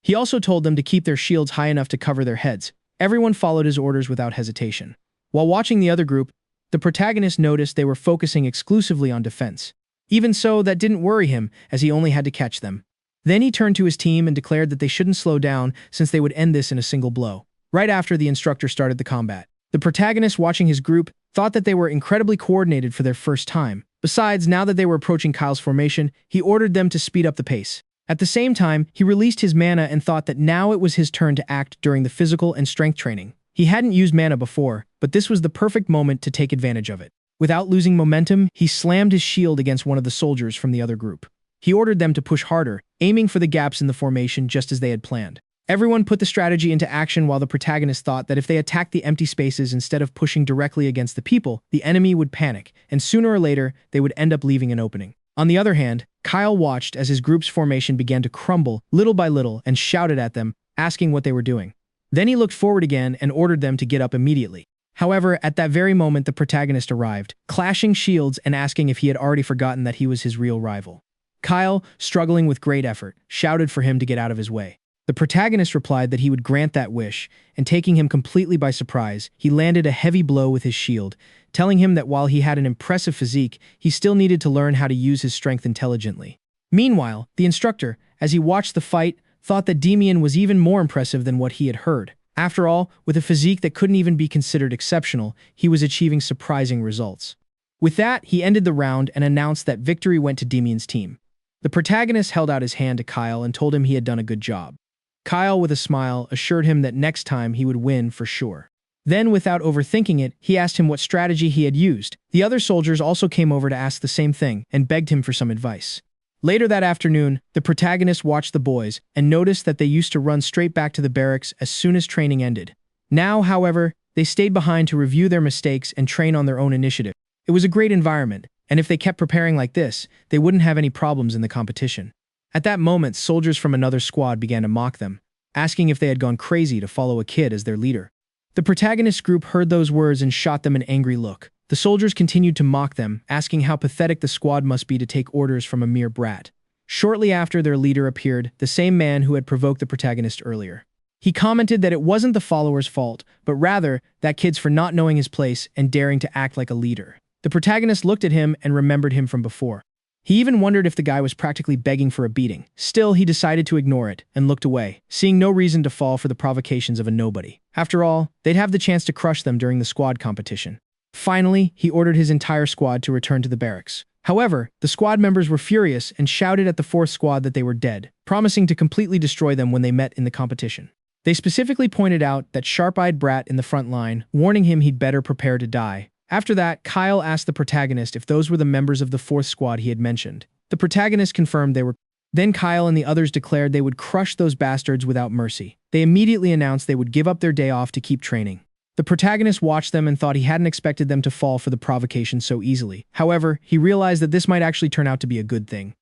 He also told them to keep their shields high enough to cover their heads. Everyone followed his orders without hesitation. While watching the other group, the protagonist noticed they were focusing exclusively on defense. Even so, that didn't worry him, as he only had to catch them. Then he turned to his team and declared that they shouldn't slow down since they would end this in a single blow. Right after the instructor started the combat, the protagonist watching his group thought that they were incredibly coordinated for their first time. Besides, now that they were approaching Kyle's formation, he ordered them to speed up the pace. At the same time, he released his mana and thought that now it was his turn to act during the physical and strength training. He hadn't used mana before, but this was the perfect moment to take advantage of it. Without losing momentum, he slammed his shield against one of the soldiers from the other group. He ordered them to push harder, aiming for the gaps in the formation just as they had planned. Everyone put the strategy into action while the protagonist thought that if they attacked the empty spaces instead of pushing directly against the people, the enemy would panic, and sooner or later, they would end up leaving an opening. On the other hand, Kyle watched as his group's formation began to crumble little by little and shouted at them, asking what they were doing. Then he looked forward again and ordered them to get up immediately. However, at that very moment the protagonist arrived, clashing shields and asking if he had already forgotten that he was his real rival. Kyle, struggling with great effort, shouted for him to get out of his way. The protagonist replied that he would grant that wish, and taking him completely by surprise, he landed a heavy blow with his shield, telling him that while he had an impressive physique, he still needed to learn how to use his strength intelligently. Meanwhile, the instructor, as he watched the fight, thought that Demian was even more impressive than what he had heard. After all, with a physique that couldn't even be considered exceptional, he was achieving surprising results. With that, he ended the round and announced that victory went to Demian's team. The protagonist held out his hand to Kyle and told him he had done a good job. Kyle, with a smile, assured him that next time he would win for sure. Then, without overthinking it, he asked him what strategy he had used. The other soldiers also came over to ask the same thing and begged him for some advice. Later that afternoon, the protagonist watched the boys and noticed that they used to run straight back to the barracks as soon as training ended. Now, however, they stayed behind to review their mistakes and train on their own initiative. It was a great environment, and if they kept preparing like this, they wouldn't have any problems in the competition. At that moment, soldiers from another squad began to mock them, asking if they had gone crazy to follow a kid as their leader. The protagonist group heard those words and shot them an angry look. The soldiers continued to mock them, asking how pathetic the squad must be to take orders from a mere brat. Shortly after, their leader appeared, the same man who had provoked the protagonist earlier. He commented that it wasn't the followers' fault, but rather that kid's for not knowing his place and daring to act like a leader. The protagonist looked at him and remembered him from before. He even wondered if the guy was practically begging for a beating. Still, he decided to ignore it and looked away, seeing no reason to fall for the provocations of a nobody. After all, they'd have the chance to crush them during the squad competition. Finally, he ordered his entire squad to return to the barracks. However, the squad members were furious and shouted at the fourth squad that they were dead, promising to completely destroy them when they met in the competition. They specifically pointed out that sharp-eyed brat in the front line, warning him he'd better prepare to die. After that, Kyle asked the protagonist if those were the members of the fourth squad he had mentioned. The protagonist confirmed they were. Then Kyle and the others declared they would crush those bastards without mercy. They immediately announced they would give up their day off to keep training. The protagonist watched them and thought he hadn't expected them to fall for the provocation so easily. However, he realized that this might actually turn out to be a good thing.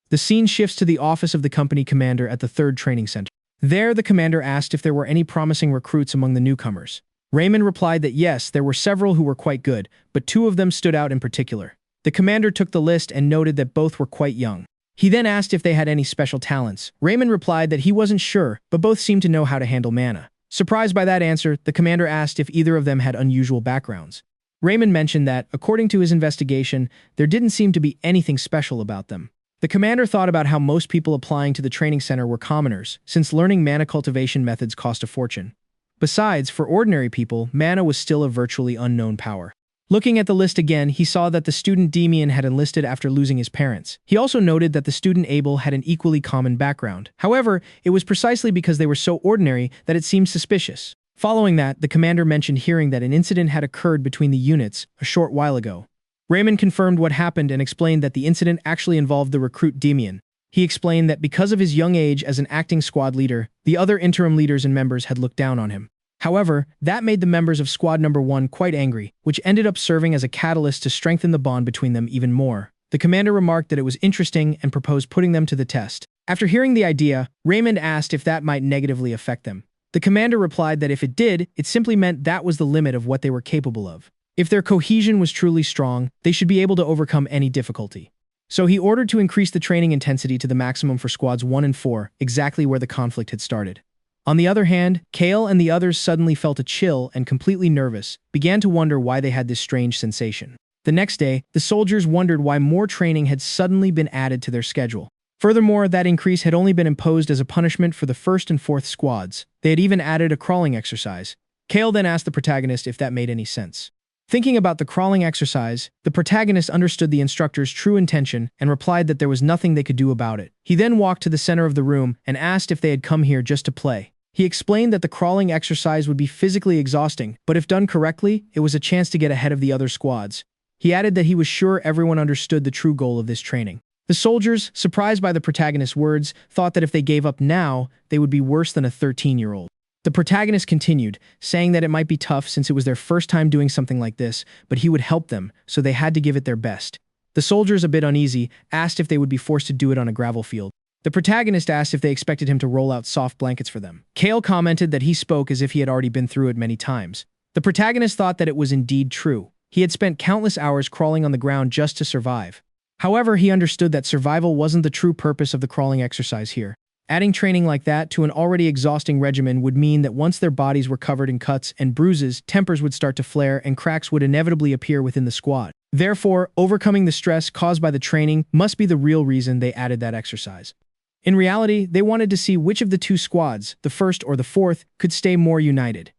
The scene shifts to the office of the company commander at the third training center. There, the commander asked if there were any promising recruits among the newcomers. Raymond replied that yes, there were several who were quite good, but two of them stood out in particular. The commander took the list and noted that both were quite young. He then asked if they had any special talents. Raymond replied that he wasn't sure, but both seemed to know how to handle mana. Surprised by that answer, the commander asked if either of them had unusual backgrounds. Raymond mentioned that, according to his investigation, there didn't seem to be anything special about them. The commander thought about how most people applying to the training center were commoners, since learning mana cultivation methods cost a fortune. Besides, for ordinary people, mana was still a virtually unknown power. Looking at the list again, he saw that the student Demian had enlisted after losing his parents. He also noted that the student Abel had an equally common background. However, it was precisely because they were so ordinary that it seemed suspicious. Following that, the commander mentioned hearing that an incident had occurred between the units a short while ago. Raymond confirmed what happened and explained that the incident actually involved the recruit Demian. He explained that because of his young age as an acting squad leader, the other interim leaders and members had looked down on him. However, that made the members of Squad Number 1 quite angry, which ended up serving as a catalyst to strengthen the bond between them even more. The commander remarked that it was interesting and proposed putting them to the test. After hearing the idea, Raymond asked if that might negatively affect them. The commander replied that if it did, it simply meant that was the limit of what they were capable of. If their cohesion was truly strong, they should be able to overcome any difficulty. So he ordered to increase the training intensity to the maximum for Squads 1 and 4, exactly where the conflict had started. On the other hand, Kale and the others suddenly felt a chill and, completely nervous, began to wonder why they had this strange sensation. The next day, the soldiers wondered why more training had suddenly been added to their schedule. Furthermore, that increase had only been imposed as a punishment for the 1st and 4th squads. They had even added a crawling exercise. Kale then asked the protagonist if that made any sense. Thinking about the crawling exercise, the protagonist understood the instructor's true intention and replied that there was nothing they could do about it. He then walked to the center of the room and asked if they had come here just to play. He explained that the crawling exercise would be physically exhausting, but if done correctly, it was a chance to get ahead of the other squads. He added that he was sure everyone understood the true goal of this training. The soldiers, surprised by the protagonist's words, thought that if they gave up now, they would be worse than a 13-year-old. The protagonist continued, saying that it might be tough since it was their first time doing something like this, but he would help them, so they had to give it their best. The soldiers, a bit uneasy, asked if they would be forced to do it on a gravel field. The protagonist asked if they expected him to roll out soft blankets for them. Kale commented that he spoke as if he had already been through it many times. The protagonist thought that it was indeed true. He had spent countless hours crawling on the ground just to survive. However, he understood that survival wasn't the true purpose of the crawling exercise here. Adding training like that to an already exhausting regimen would mean that once their bodies were covered in cuts and bruises, tempers would start to flare and cracks would inevitably appear within the squad. Therefore, overcoming the stress caused by the training must be the real reason they added that exercise. In reality, they wanted to see which of the two squads, the first or the fourth, could stay more united.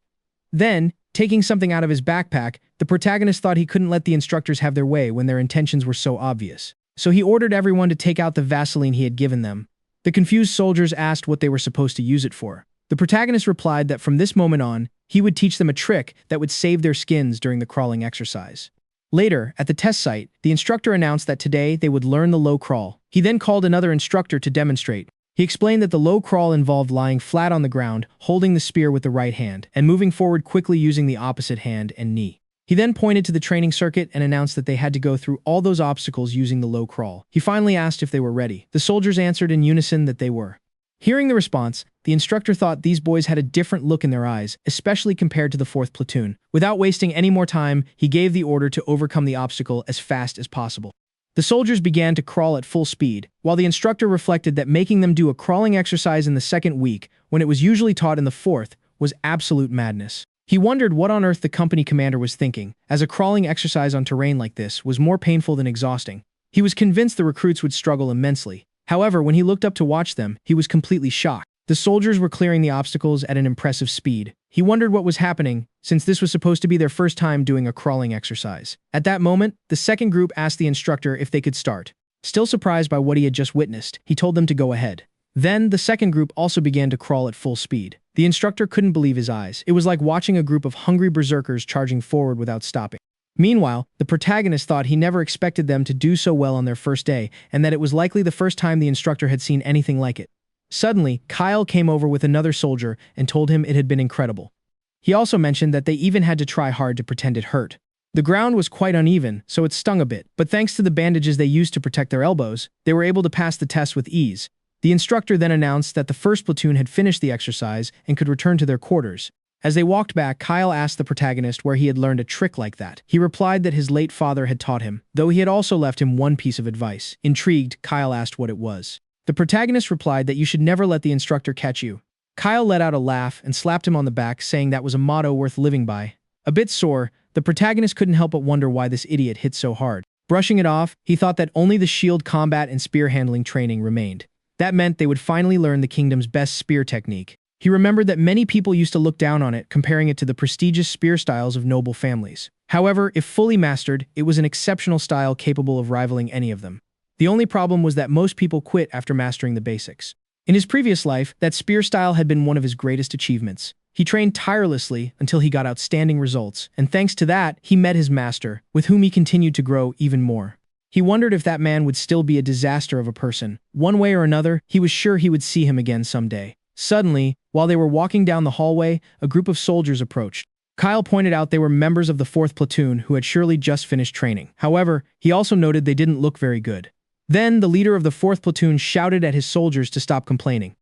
Then, taking something out of his backpack, the protagonist thought he couldn't let the instructors have their way when their intentions were so obvious. So he ordered everyone to take out the Vaseline he had given them. The confused soldiers asked what they were supposed to use it for. The protagonist replied that from this moment on, he would teach them a trick that would save their skins during the crawling exercise. Later, at the test site, the instructor announced that today they would learn the low crawl. He then called another instructor to demonstrate. He explained that the low crawl involved lying flat on the ground, holding the spear with the right hand, and moving forward quickly using the opposite hand and knee. He then pointed to the training circuit and announced that they had to go through all those obstacles using the low crawl. He finally asked if they were ready. The soldiers answered in unison that they were. Hearing the response, the instructor thought these boys had a different look in their eyes, especially compared to the 4th platoon. Without wasting any more time, he gave the order to overcome the obstacle as fast as possible. The soldiers began to crawl at full speed, while the instructor reflected that making them do a crawling exercise in the 2nd week, when it was usually taught in the 4th, was absolute madness. He wondered what on earth the company commander was thinking, as a crawling exercise on terrain like this was more painful than exhausting. He was convinced the recruits would struggle immensely. However, when he looked up to watch them, he was completely shocked. The soldiers were clearing the obstacles at an impressive speed. He wondered what was happening, since this was supposed to be their first time doing a crawling exercise. At that moment, the second group asked the instructor if they could start. Still surprised by what he had just witnessed, he told them to go ahead. Then, the second group also began to crawl at full speed. The instructor couldn't believe his eyes. It was like watching a group of hungry berserkers charging forward without stopping. Meanwhile, the protagonist thought he never expected them to do so well on their first day, and that it was likely the first time the instructor had seen anything like it. Suddenly, Kyle came over with another soldier and told him it had been incredible. He also mentioned that they even had to try hard to pretend it hurt. The ground was quite uneven, so it stung a bit, but thanks to the bandages they used to protect their elbows, they were able to pass the test with ease. The instructor then announced that the 1st platoon had finished the exercise and could return to their quarters. As they walked back, Kyle asked the protagonist where he had learned a trick like that. He replied that his late father had taught him, though he had also left him one piece of advice. Intrigued, Kyle asked what it was. The protagonist replied that you should never let the instructor catch you. Kyle let out a laugh and slapped him on the back, saying that was a motto worth living by. A bit sore, the protagonist couldn't help but wonder why this idiot hit so hard. Brushing it off, he thought that only the shield combat and spear handling training remained. That meant they would finally learn the kingdom's best spear technique. He remembered that many people used to look down on it, comparing it to the prestigious spear styles of noble families. However, if fully mastered, it was an exceptional style capable of rivaling any of them. The only problem was that most people quit after mastering the basics. In his previous life, that spear style had been one of his greatest achievements. He trained tirelessly until he got outstanding results, and thanks to that, he met his master, with whom he continued to grow even more. He wondered if that man would still be a disaster of a person. One way or another, he was sure he would see him again someday. Suddenly, while they were walking down the hallway, a group of soldiers approached. Kyle pointed out they were members of the 4th platoon who had surely just finished training. However, he also noted they didn't look very good. Then, the leader of the 4th platoon shouted at his soldiers to stop complaining.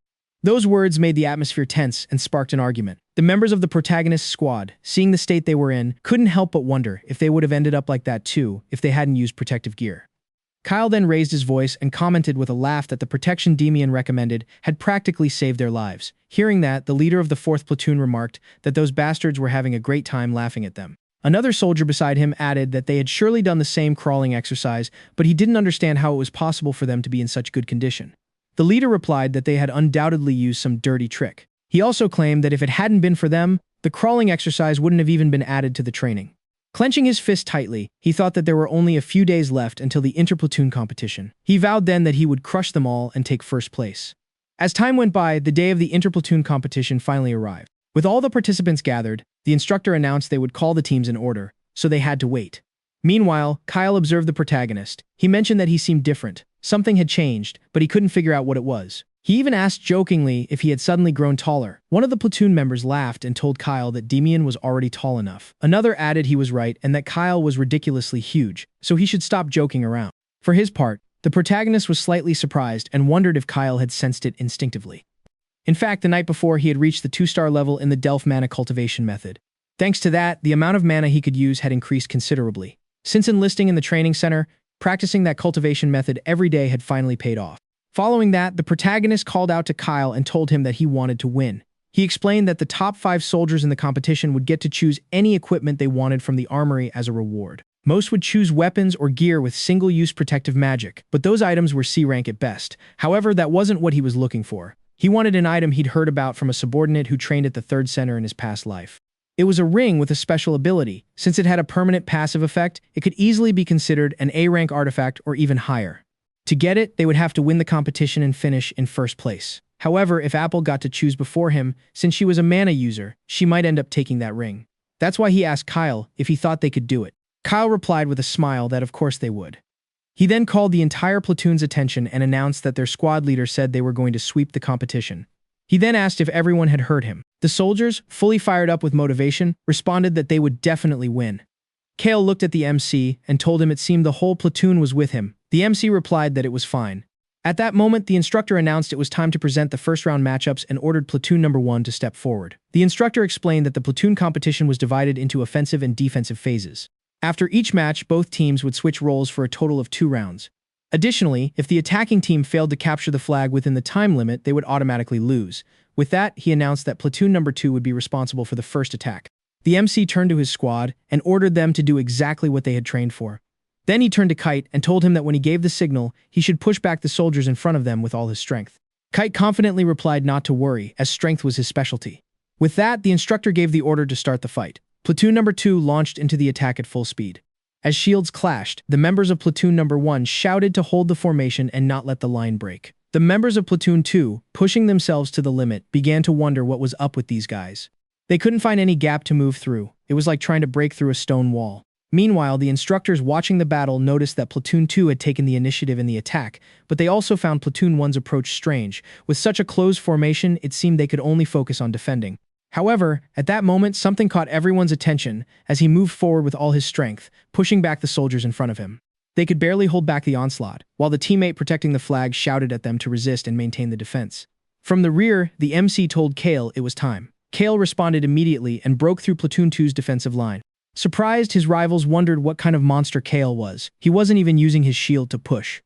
Those words made the atmosphere tense and sparked an argument. The members of the protagonist's squad, seeing the state they were in, couldn't help but wonder if they would have ended up like that too if they hadn't used protective gear. Kyle then raised his voice and commented with a laugh that the protection Demian recommended had practically saved their lives. Hearing that, the leader of the 4th platoon remarked that those bastards were having a great time laughing at them. Another soldier beside him added that they had surely done the same crawling exercise, but he didn't understand how it was possible for them to be in such good condition. The leader replied that they had undoubtedly used some dirty trick. He also claimed that if it hadn't been for them, the crawling exercise wouldn't have even been added to the training. Clenching his fist tightly, he thought that there were only a few days left until the interplatoon competition. He vowed then that he would crush them all and take first place. As time went by, the day of the interplatoon competition finally arrived. With all the participants gathered, the instructor announced they would call the teams in order, so they had to wait. Meanwhile, Kyle observed the protagonist. He mentioned that he seemed different. Something had changed, but he couldn't figure out what it was. He even asked jokingly if he had suddenly grown taller. One of the platoon members laughed and told Kyle that Demian was already tall enough. Another added he was right and that Kyle was ridiculously huge, so he should stop joking around. For his part, the protagonist was slightly surprised and wondered if Kyle had sensed it instinctively. In fact, the night before, he had reached the 2-star level in the Delph mana cultivation method. Thanks to that, the amount of mana he could use had increased considerably. Since enlisting in the training center, practicing that cultivation method every day had finally paid off. Following that, the protagonist called out to Kyle and told him that he wanted to win. He explained that the top 5 soldiers in the competition would get to choose any equipment they wanted from the armory as a reward. Most would choose weapons or gear with single-use protective magic, but those items were C rank at best. However, that wasn't what he was looking for. He wanted an item he'd heard about from a subordinate who trained at the 3rd center in his past life. It was a ring with a special ability. Since it had a permanent passive effect, it could easily be considered an A-rank artifact or even higher. To get it, they would have to win the competition and finish in first place. However, if Apple got to choose before him, since she was a mana user, she might end up taking that ring. That's why he asked Kyle if he thought they could do it. Kyle replied with a smile that of course they would. He then called the entire platoon's attention and announced that their squad leader said they were going to sweep the competition. He then asked if everyone had heard him. The soldiers, fully fired up with motivation, responded that they would definitely win. Kale looked at the MC and told him it seemed the whole platoon was with him. The MC replied that it was fine. At that moment, the instructor announced it was time to present the first-round matchups and ordered platoon number 1 to step forward. The instructor explained that the platoon competition was divided into offensive and defensive phases. After each match, both teams would switch roles for a total of 2 rounds. Additionally, if the attacking team failed to capture the flag within the time limit, they would automatically lose. With that, he announced that platoon number 2 would be responsible for the first attack. The MC turned to his squad and ordered them to do exactly what they had trained for. Then he turned to Kite and told him that when he gave the signal, he should push back the soldiers in front of them with all his strength. Kite confidently replied not to worry, as strength was his specialty. With that, the instructor gave the order to start the fight. Platoon number 2 launched into the attack at full speed. As shields clashed, the members of platoon number 1 shouted to hold the formation and not let the line break. The members of platoon 2, pushing themselves to the limit, began to wonder what was up with these guys. They couldn't find any gap to move through. It was like trying to break through a stone wall. Meanwhile, the instructors watching the battle noticed that Platoon 2 had taken the initiative in the attack, but they also found Platoon 1's approach strange. With such a closed formation, it seemed they could only focus on defending. However, at that moment, something caught everyone's attention as he moved forward with all his strength, pushing back the soldiers in front of him. They could barely hold back the onslaught, while the teammate protecting the flag shouted at them to resist and maintain the defense. From the rear, the MC told Kale it was time. Kale responded immediately and broke through Platoon 2's defensive line. Surprised, his rivals wondered what kind of monster Kale was. He wasn't even using his shield to push.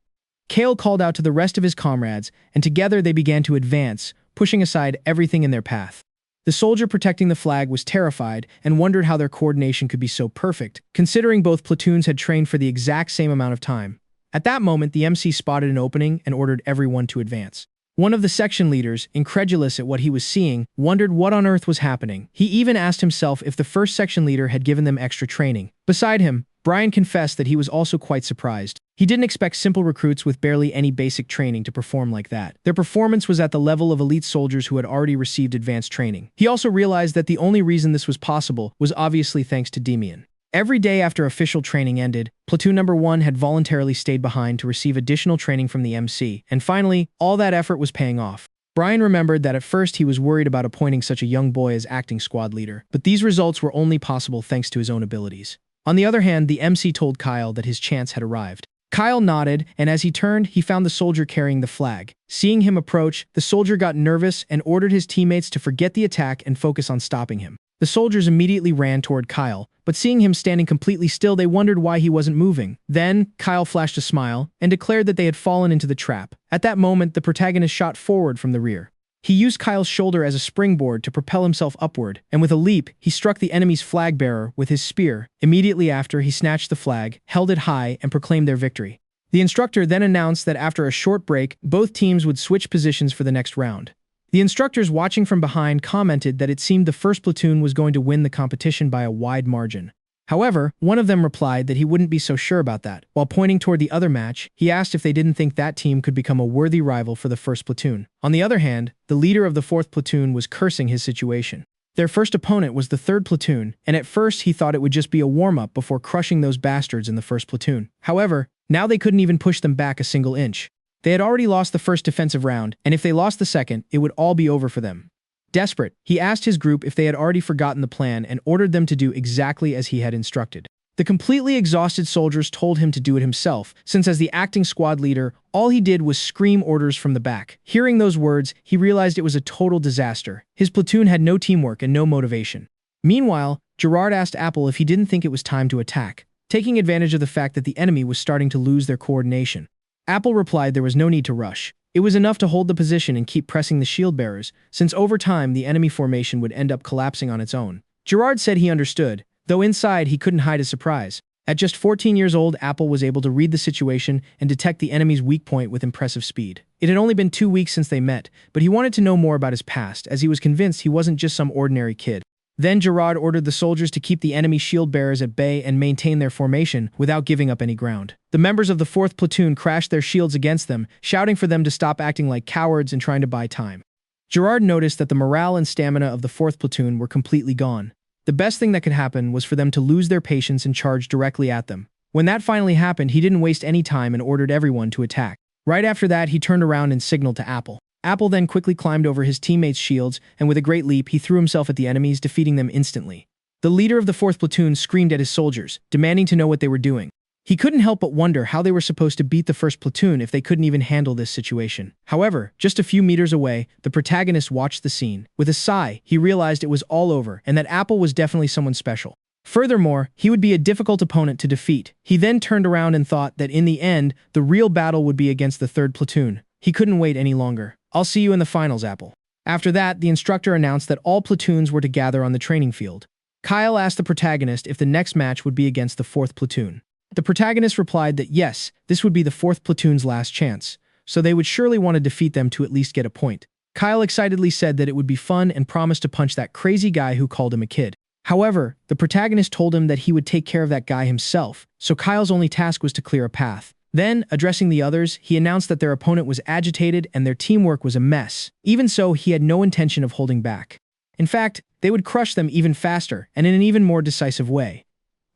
Kale called out to the rest of his comrades, and together they began to advance, pushing aside everything in their path. The soldier protecting the flag was terrified and wondered how their coordination could be so perfect, considering both platoons had trained for the exact same amount of time. At that moment, the MC spotted an opening and ordered everyone to advance. One of the section leaders, incredulous at what he was seeing, wondered what on earth was happening. He even asked himself if the first section leader had given them extra training. Beside him, Brian confessed that he was also quite surprised. He didn't expect simple recruits with barely any basic training to perform like that. Their performance was at the level of elite soldiers who had already received advanced training. He also realized that the only reason this was possible was obviously thanks to Demian. Every day after official training ended, Platoon number 1 had voluntarily stayed behind to receive additional training from the MC, and finally, all that effort was paying off. Brian remembered that at first he was worried about appointing such a young boy as acting squad leader, but these results were only possible thanks to his own abilities. On the other hand, the MC told Kyle that his chance had arrived. Kyle nodded, and as he turned, he found the soldier carrying the flag. Seeing him approach, the soldier got nervous and ordered his teammates to forget the attack and focus on stopping him. The soldiers immediately ran toward Kyle, but seeing him standing completely still, they wondered why he wasn't moving. Then, Kyle flashed a smile and declared that they had fallen into the trap. At that moment, the protagonist shot forward from the rear. He used Kyle's shoulder as a springboard to propel himself upward, and with a leap, he struck the enemy's flag bearer with his spear. Immediately after, he snatched the flag, held it high, and proclaimed their victory. The instructor then announced that after a short break, both teams would switch positions for the next round. The instructors watching from behind commented that it seemed the first platoon was going to win the competition by a wide margin. However, one of them replied that he wouldn't be so sure about that. While pointing toward the other match, he asked if they didn't think that team could become a worthy rival for the first platoon. On the other hand, the leader of the fourth platoon was cursing his situation. Their first opponent was the third platoon, and at first he thought it would just be a warm-up before crushing those bastards in the first platoon. However, now they couldn't even push them back a single inch. They had already lost the first defensive round, and if they lost the second, it would all be over for them. Desperate, he asked his group if they had already forgotten the plan and ordered them to do exactly as he had instructed. The completely exhausted soldiers told him to do it himself, since as the acting squad leader, all he did was scream orders from the back. Hearing those words, he realized it was a total disaster. His platoon had no teamwork and no motivation. Meanwhile, Gerard asked Apple if he didn't think it was time to attack, taking advantage of the fact that the enemy was starting to lose their coordination. Apple replied there was no need to rush. It was enough to hold the position and keep pressing the shield bearers, since over time the enemy formation would end up collapsing on its own. Gerard said he understood, though inside he couldn't hide his surprise. At just 14 years old, Apple was able to read the situation and detect the enemy's weak point with impressive speed. It had only been 2 weeks since they met, but he wanted to know more about his past, as he was convinced he wasn't just some ordinary kid. Then Gerard ordered the soldiers to keep the enemy shield bearers at bay and maintain their formation without giving up any ground. The members of the 4th platoon crashed their shields against them, shouting for them to stop acting like cowards and trying to buy time. Gerard noticed that the morale and stamina of the 4th platoon were completely gone. The best thing that could happen was for them to lose their patience and charge directly at them. When that finally happened, he didn't waste any time and ordered everyone to attack. Right after that, he turned around and signaled to Apple. Apple then quickly climbed over his teammates' shields, and with a great leap, he threw himself at the enemies, defeating them instantly. The leader of the 4th platoon screamed at his soldiers, demanding to know what they were doing. He couldn't help but wonder how they were supposed to beat the 1st platoon if they couldn't even handle this situation. However, just a few meters away, the protagonist watched the scene. With a sigh, he realized it was all over, and that Apple was definitely someone special. Furthermore, he would be a difficult opponent to defeat. He then turned around and thought that in the end, the real battle would be against the 3rd platoon. He couldn't wait any longer. "I'll see you in the finals, Apple." After that, the instructor announced that all platoons were to gather on the training field. Kyle asked the protagonist if the next match would be against the 4th platoon. The protagonist replied that yes, this would be the 4th platoon's last chance, so they would surely want to defeat them to at least get a point. Kyle excitedly said that it would be fun and promised to punch that crazy guy who called him a kid. However, the protagonist told him that he would take care of that guy himself, so Kyle's only task was to clear a path. Then, addressing the others, he announced that their opponent was agitated and their teamwork was a mess. Even so, he had no intention of holding back. In fact, they would crush them even faster and in an even more decisive way.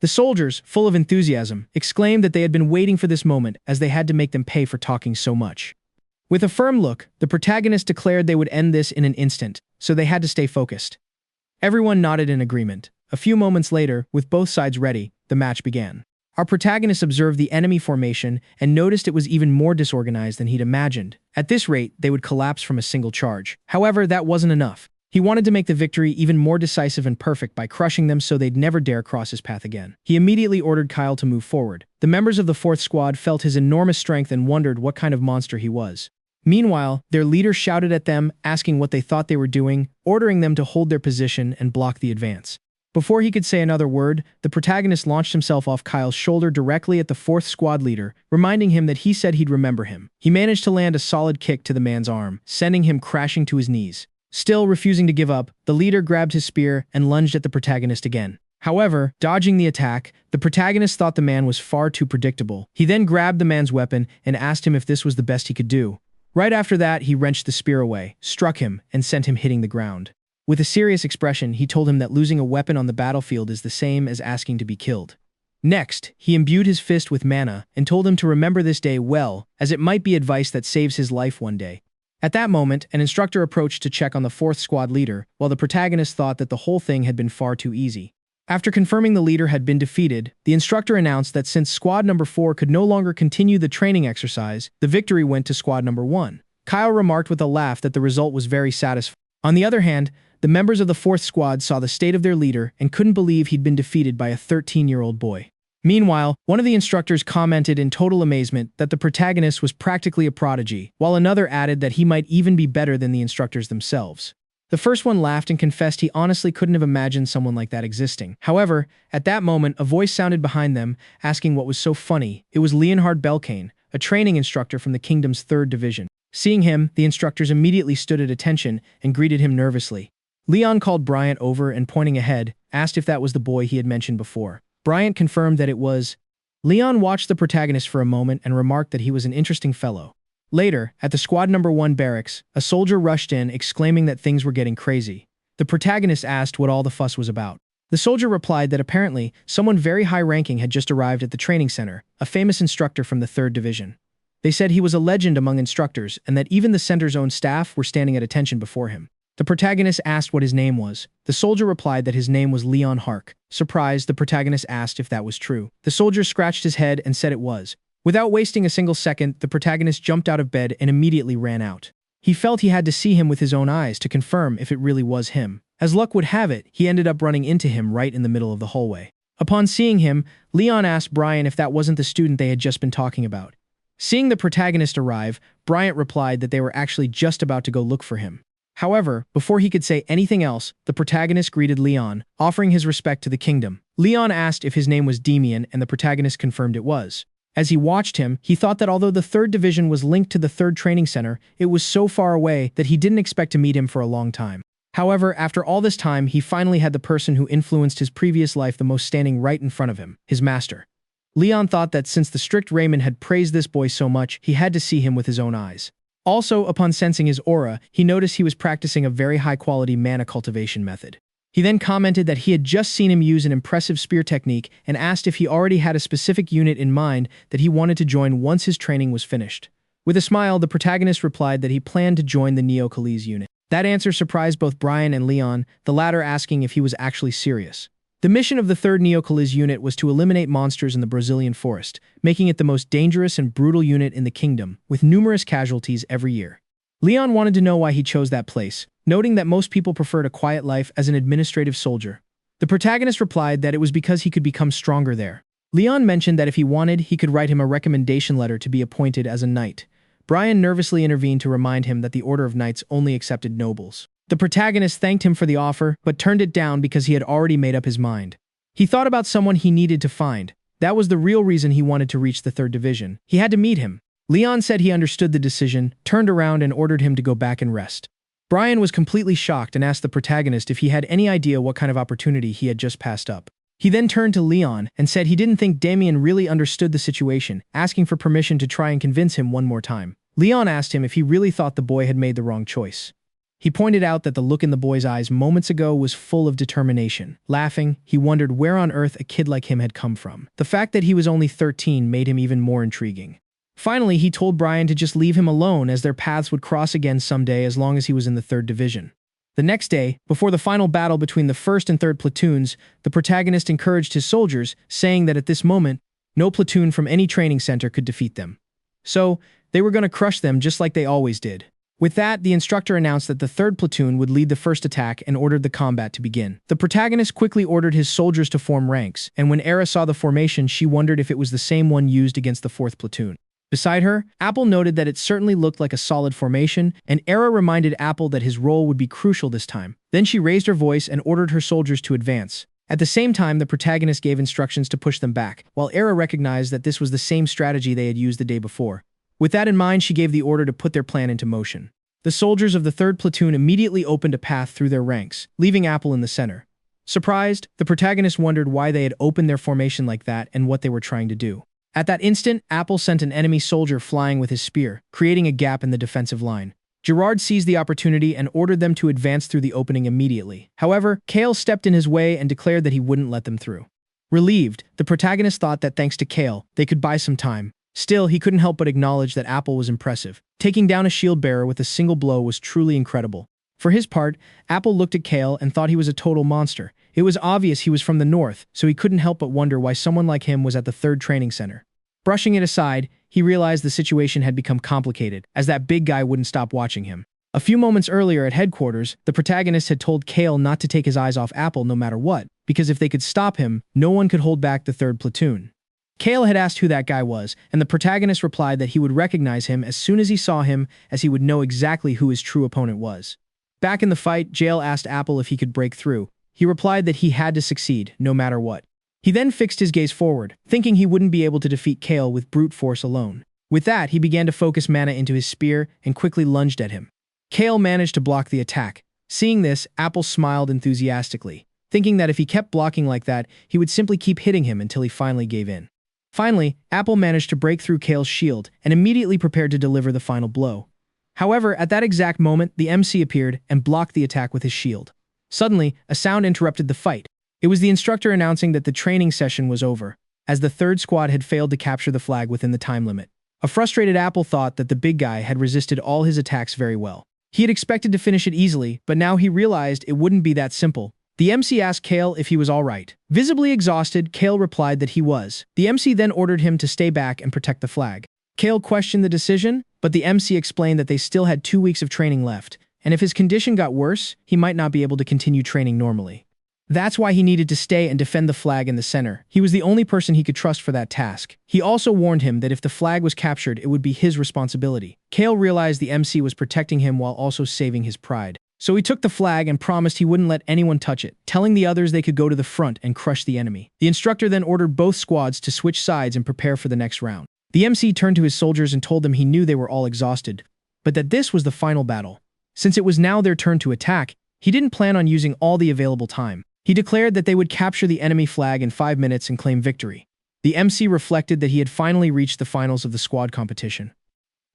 The soldiers, full of enthusiasm, exclaimed that they had been waiting for this moment as they had to make them pay for talking so much. With a firm look, the protagonist declared they would end this in an instant, so they had to stay focused. Everyone nodded in agreement. A few moments later, with both sides ready, the match began. Our protagonist observed the enemy formation and noticed it was even more disorganized than he'd imagined. At this rate, they would collapse from a single charge. However, that wasn't enough. He wanted to make the victory even more decisive and perfect by crushing them so they'd never dare cross his path again. He immediately ordered Kyle to move forward. The members of the 4th squad felt his enormous strength and wondered what kind of monster he was. Meanwhile, their leader shouted at them, asking what they thought they were doing, ordering them to hold their position and block the advance. Before he could say another word, the protagonist launched himself off Kyle's shoulder directly at the 4th squad leader, reminding him that he said he'd remember him. He managed to land a solid kick to the man's arm, sending him crashing to his knees. Still refusing to give up, the leader grabbed his spear and lunged at the protagonist again. However, dodging the attack, the protagonist thought the man was far too predictable. He then grabbed the man's weapon and asked him if this was the best he could do. Right after that, he wrenched the spear away, struck him, and sent him hitting the ground. With a serious expression, he told him that losing a weapon on the battlefield is the same as asking to be killed. Next, he imbued his fist with mana and told him to remember this day well, as it might be advice that saves his life one day. At that moment, an instructor approached to check on the 4th squad leader, while the protagonist thought that the whole thing had been far too easy. After confirming the leader had been defeated, the instructor announced that since squad number 4 could no longer continue the training exercise, the victory went to squad number 1. Kyle remarked with a laugh that the result was very satisfying. On the other hand, the members of the 4th squad saw the state of their leader and couldn't believe he'd been defeated by a 13-year-old boy. Meanwhile, one of the instructors commented in total amazement that the protagonist was practically a prodigy, while another added that he might even be better than the instructors themselves. The first one laughed and confessed he honestly couldn't have imagined someone like that existing. However, at that moment, a voice sounded behind them, asking what was so funny. It was Leonhard Belkane, a training instructor from the kingdom's 3rd division. Seeing him, the instructors immediately stood at attention and greeted him nervously. Leon called Bryant over and, pointing ahead, asked if that was the boy he had mentioned before. Bryant confirmed that it was. Leon watched the protagonist for a moment and remarked that he was an interesting fellow. Later, at the Squad Number 1 barracks, a soldier rushed in exclaiming that things were getting crazy. The protagonist asked what all the fuss was about. The soldier replied that apparently someone very high-ranking had just arrived at the training center, a famous instructor from the 3rd Division. They said he was a legend among instructors and that even the center's own staff were standing at attention before him. The protagonist asked what his name was. The soldier replied that his name was Leon Hark. Surprised, the protagonist asked if that was true. The soldier scratched his head and said it was. Without wasting a single second, the protagonist jumped out of bed and immediately ran out. He felt he had to see him with his own eyes to confirm if it really was him. As luck would have it, he ended up running into him right in the middle of the hallway. Upon seeing him, Leon asked Brian if that wasn't the student they had just been talking about. Seeing the protagonist arrive, Bryant replied that they were actually just about to go look for him. However, before he could say anything else, the protagonist greeted Leon, offering his respect to the kingdom. Leon asked if his name was Demian, and the protagonist confirmed it was. As he watched him, he thought that although the 3rd Division was linked to the 3rd Training Center, it was so far away that he didn't expect to meet him for a long time. However, after all this time, he finally had the person who influenced his previous life the most standing right in front of him, his master. Leon thought that since the strict Raymond had praised this boy so much, he had to see him with his own eyes. Also, upon sensing his aura, he noticed he was practicing a very high-quality mana cultivation method. He then commented that he had just seen him use an impressive spear technique and asked if he already had a specific unit in mind that he wanted to join once his training was finished. With a smile, the protagonist replied that he planned to join the Neo-Khalees unit. That answer surprised both Brian and Leon, the latter asking if he was actually serious. The mission of the 3rd Neo-Khalees unit was to eliminate monsters in the Brazilian forest, making it the most dangerous and brutal unit in the kingdom, with numerous casualties every year. Leon wanted to know why he chose that place, noting that most people preferred a quiet life as an administrative soldier. The protagonist replied that it was because he could become stronger there. Leon mentioned that if he wanted, he could write him a recommendation letter to be appointed as a knight. Brian nervously intervened to remind him that the Order of Knights only accepted nobles. The protagonist thanked him for the offer, but turned it down because he had already made up his mind. He thought about someone he needed to find. That was the real reason he wanted to reach the 3rd Division. He had to meet him. Leon said he understood the decision, turned around and ordered him to go back and rest. Brian was completely shocked and asked the protagonist if he had any idea what kind of opportunity he had just passed up. He then turned to Leon and said he didn't think Damien really understood the situation, asking for permission to try and convince him one more time. Leon asked him if he really thought the boy had made the wrong choice. He pointed out that the look in the boy's eyes moments ago was full of determination. Laughing, he wondered where on earth a kid like him had come from. The fact that he was only 13 made him even more intriguing. Finally, he told Brian to just leave him alone as their paths would cross again someday as long as he was in the 3rd Division. The next day, before the final battle between the 1st and 3rd platoons, the protagonist encouraged his soldiers, saying that at this moment, no platoon from any training center could defeat them. So, they were going to crush them just like they always did. With that, the instructor announced that the 3rd platoon would lead the first attack and ordered the combat to begin. The protagonist quickly ordered his soldiers to form ranks, and when Era saw the formation, she wondered if it was the same one used against the 4th platoon. Beside her, Apple noted that it certainly looked like a solid formation, and Era reminded Apple that his role would be crucial this time. Then she raised her voice and ordered her soldiers to advance. At the same time, the protagonist gave instructions to push them back, while Era recognized that this was the same strategy they had used the day before. With that in mind, she gave the order to put their plan into motion. The soldiers of the 3rd platoon immediately opened a path through their ranks, leaving Apple in the center. Surprised, the protagonist wondered why they had opened their formation like that and what they were trying to do. At that instant, Apple sent an enemy soldier flying with his spear, creating a gap in the defensive line. Gerard seized the opportunity and ordered them to advance through the opening immediately. However, Kale stepped in his way and declared that he wouldn't let them through. Relieved, the protagonist thought that thanks to Kale, they could buy some time. Still, he couldn't help but acknowledge that Apple was impressive. Taking down a shield bearer with a single blow was truly incredible. For his part, Apple looked at Kale and thought he was a total monster. It was obvious he was from the north, so he couldn't help but wonder why someone like him was at the 3rd training center. Brushing it aside, he realized the situation had become complicated, as that big guy wouldn't stop watching him. A few moments earlier at headquarters, the protagonist had told Kale not to take his eyes off Apple no matter what, because if they could stop him, no one could hold back the 3rd platoon. Kale had asked who that guy was, and the protagonist replied that he would recognize him as soon as he saw him, as he would know exactly who his true opponent was. Back in the fight, Jail asked Apple if he could break through. He replied that he had to succeed, no matter what. He then fixed his gaze forward, thinking he wouldn't be able to defeat Kale with brute force alone. With that, he began to focus mana into his spear and quickly lunged at him. Kale managed to block the attack. Seeing this, Apple smiled enthusiastically. thinking that if he kept blocking like that, he would simply keep hitting him until he finally gave in. Finally, Apple managed to break through Kale's shield and immediately prepared to deliver the final blow. However, at that exact moment, the MC appeared and blocked the attack with his shield. Suddenly, a sound interrupted the fight. It was the instructor announcing that the training session was over, as the third squad had failed to capture the flag within the time limit. A frustrated Apple thought that the big guy had resisted all his attacks very well. He had expected to finish it easily, but now he realized it wouldn't be that simple. The MC asked Kale if he was alright. Visibly exhausted, Kale replied that he was. The MC then ordered him to stay back and protect the flag. Kale questioned the decision, but the MC explained that they still had 2 weeks of training left, and if his condition got worse, he might not be able to continue training normally. That's why he needed to stay and defend the flag in the center. He was the only person he could trust for that task. He also warned him that if the flag was captured, it would be his responsibility. Kale realized the MC was protecting him while also saving his pride. So he took the flag and promised he wouldn't let anyone touch it, telling the others they could go to the front and crush the enemy. The instructor then ordered both squads to switch sides and prepare for the next round. The MC turned to his soldiers and told them he knew they were all exhausted, but that this was the final battle. Since it was now their turn to attack, he didn't plan on using all the available time. He declared that they would capture the enemy flag in 5 minutes and claim victory. The MC reflected that he had finally reached the finals of the squad competition.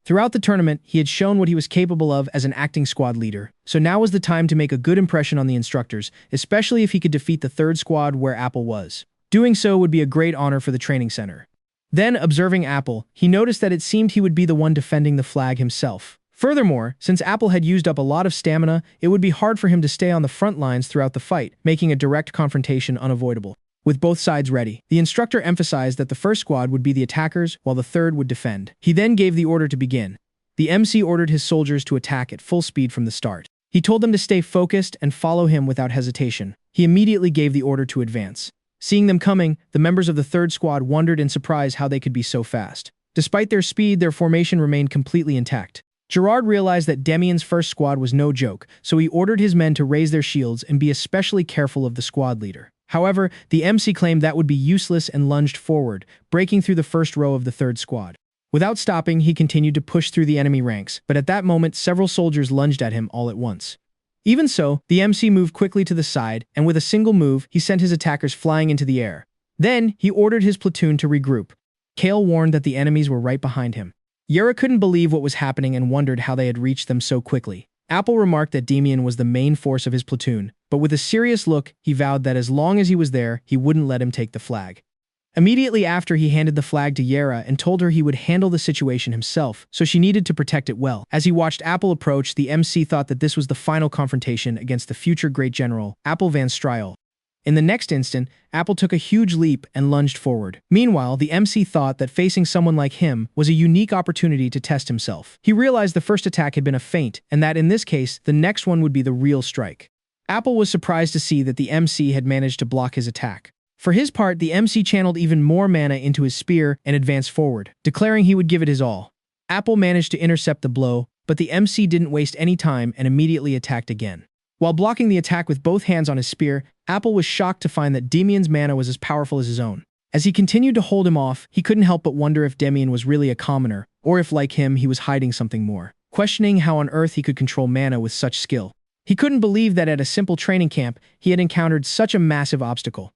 Throughout the tournament, he had shown what he was capable of as an acting squad leader, so now was the time to make a good impression on the instructors, especially if he could defeat the third squad where Apple was. Doing so would be a great honor for the training center. Then, observing Apple, he noticed that it seemed he would be the one defending the flag himself. Furthermore, since Apple had used up a lot of stamina, it would be hard for him to stay on the front lines throughout the fight, making a direct confrontation unavoidable. With both sides ready, the instructor emphasized that the first squad would be the attackers while the third would defend. He then gave the order to begin. The MC ordered his soldiers to attack at full speed from the start. He told them to stay focused and follow him without hesitation. He immediately gave the order to advance. Seeing them coming, the members of the third squad wondered in surprise how they could be so fast. Despite their speed, their formation remained completely intact. Gerard realized that Demian's first squad was no joke, so he ordered his men to raise their shields and be especially careful of the squad leader. However, the MC claimed that would be useless and lunged forward, breaking through the first row of the third squad. Without stopping, he continued to push through the enemy ranks, but at that moment, several soldiers lunged at him all at once. Even so, the MC moved quickly to the side, and with a single move, he sent his attackers flying into the air. Then, he ordered his platoon to regroup. Kale warned that the enemies were right behind him. Yera couldn't believe what was happening and wondered how they had reached them so quickly. Apple remarked that Demian was the main force of his platoon, but with a serious look, he vowed that as long as he was there, he wouldn't let him take the flag. Immediately after, he handed the flag to Yera and told her he would handle the situation himself, so she needed to protect it well. As he watched Apple approach, the MC thought that this was the final confrontation against the future great general, Apple van Striel. In the next instant, Apple took a huge leap and lunged forward. Meanwhile, the MC thought that facing someone like him was a unique opportunity to test himself. He realized the first attack had been a feint, and that in this case, the next one would be the real strike. Apple was surprised to see that the MC had managed to block his attack. For his part, the MC channeled even more mana into his spear and advanced forward, declaring he would give it his all. Apple managed to intercept the blow, but the MC didn't waste any time and immediately attacked again. While blocking the attack with both hands on his spear, Apple was shocked to find that Demian's mana was as powerful as his own. As he continued to hold him off, he couldn't help but wonder if Demian was really a commoner, or if, like him, he was hiding something more, questioning how on earth he could control mana with such skill. He couldn't believe that at a simple training camp, he had encountered such a massive obstacle.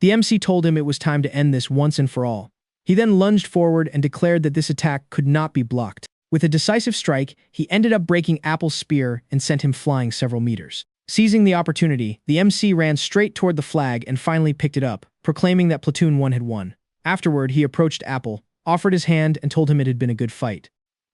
The MC told him it was time to end this once and for all. He then lunged forward and declared that this attack could not be blocked. With a decisive strike, he ended up breaking Apple's spear and sent him flying several meters. Seizing the opportunity, the MC ran straight toward the flag and finally picked it up, proclaiming that Platoon 1 had won. Afterward, he approached Apple, offered his hand, and told him it had been a good fight.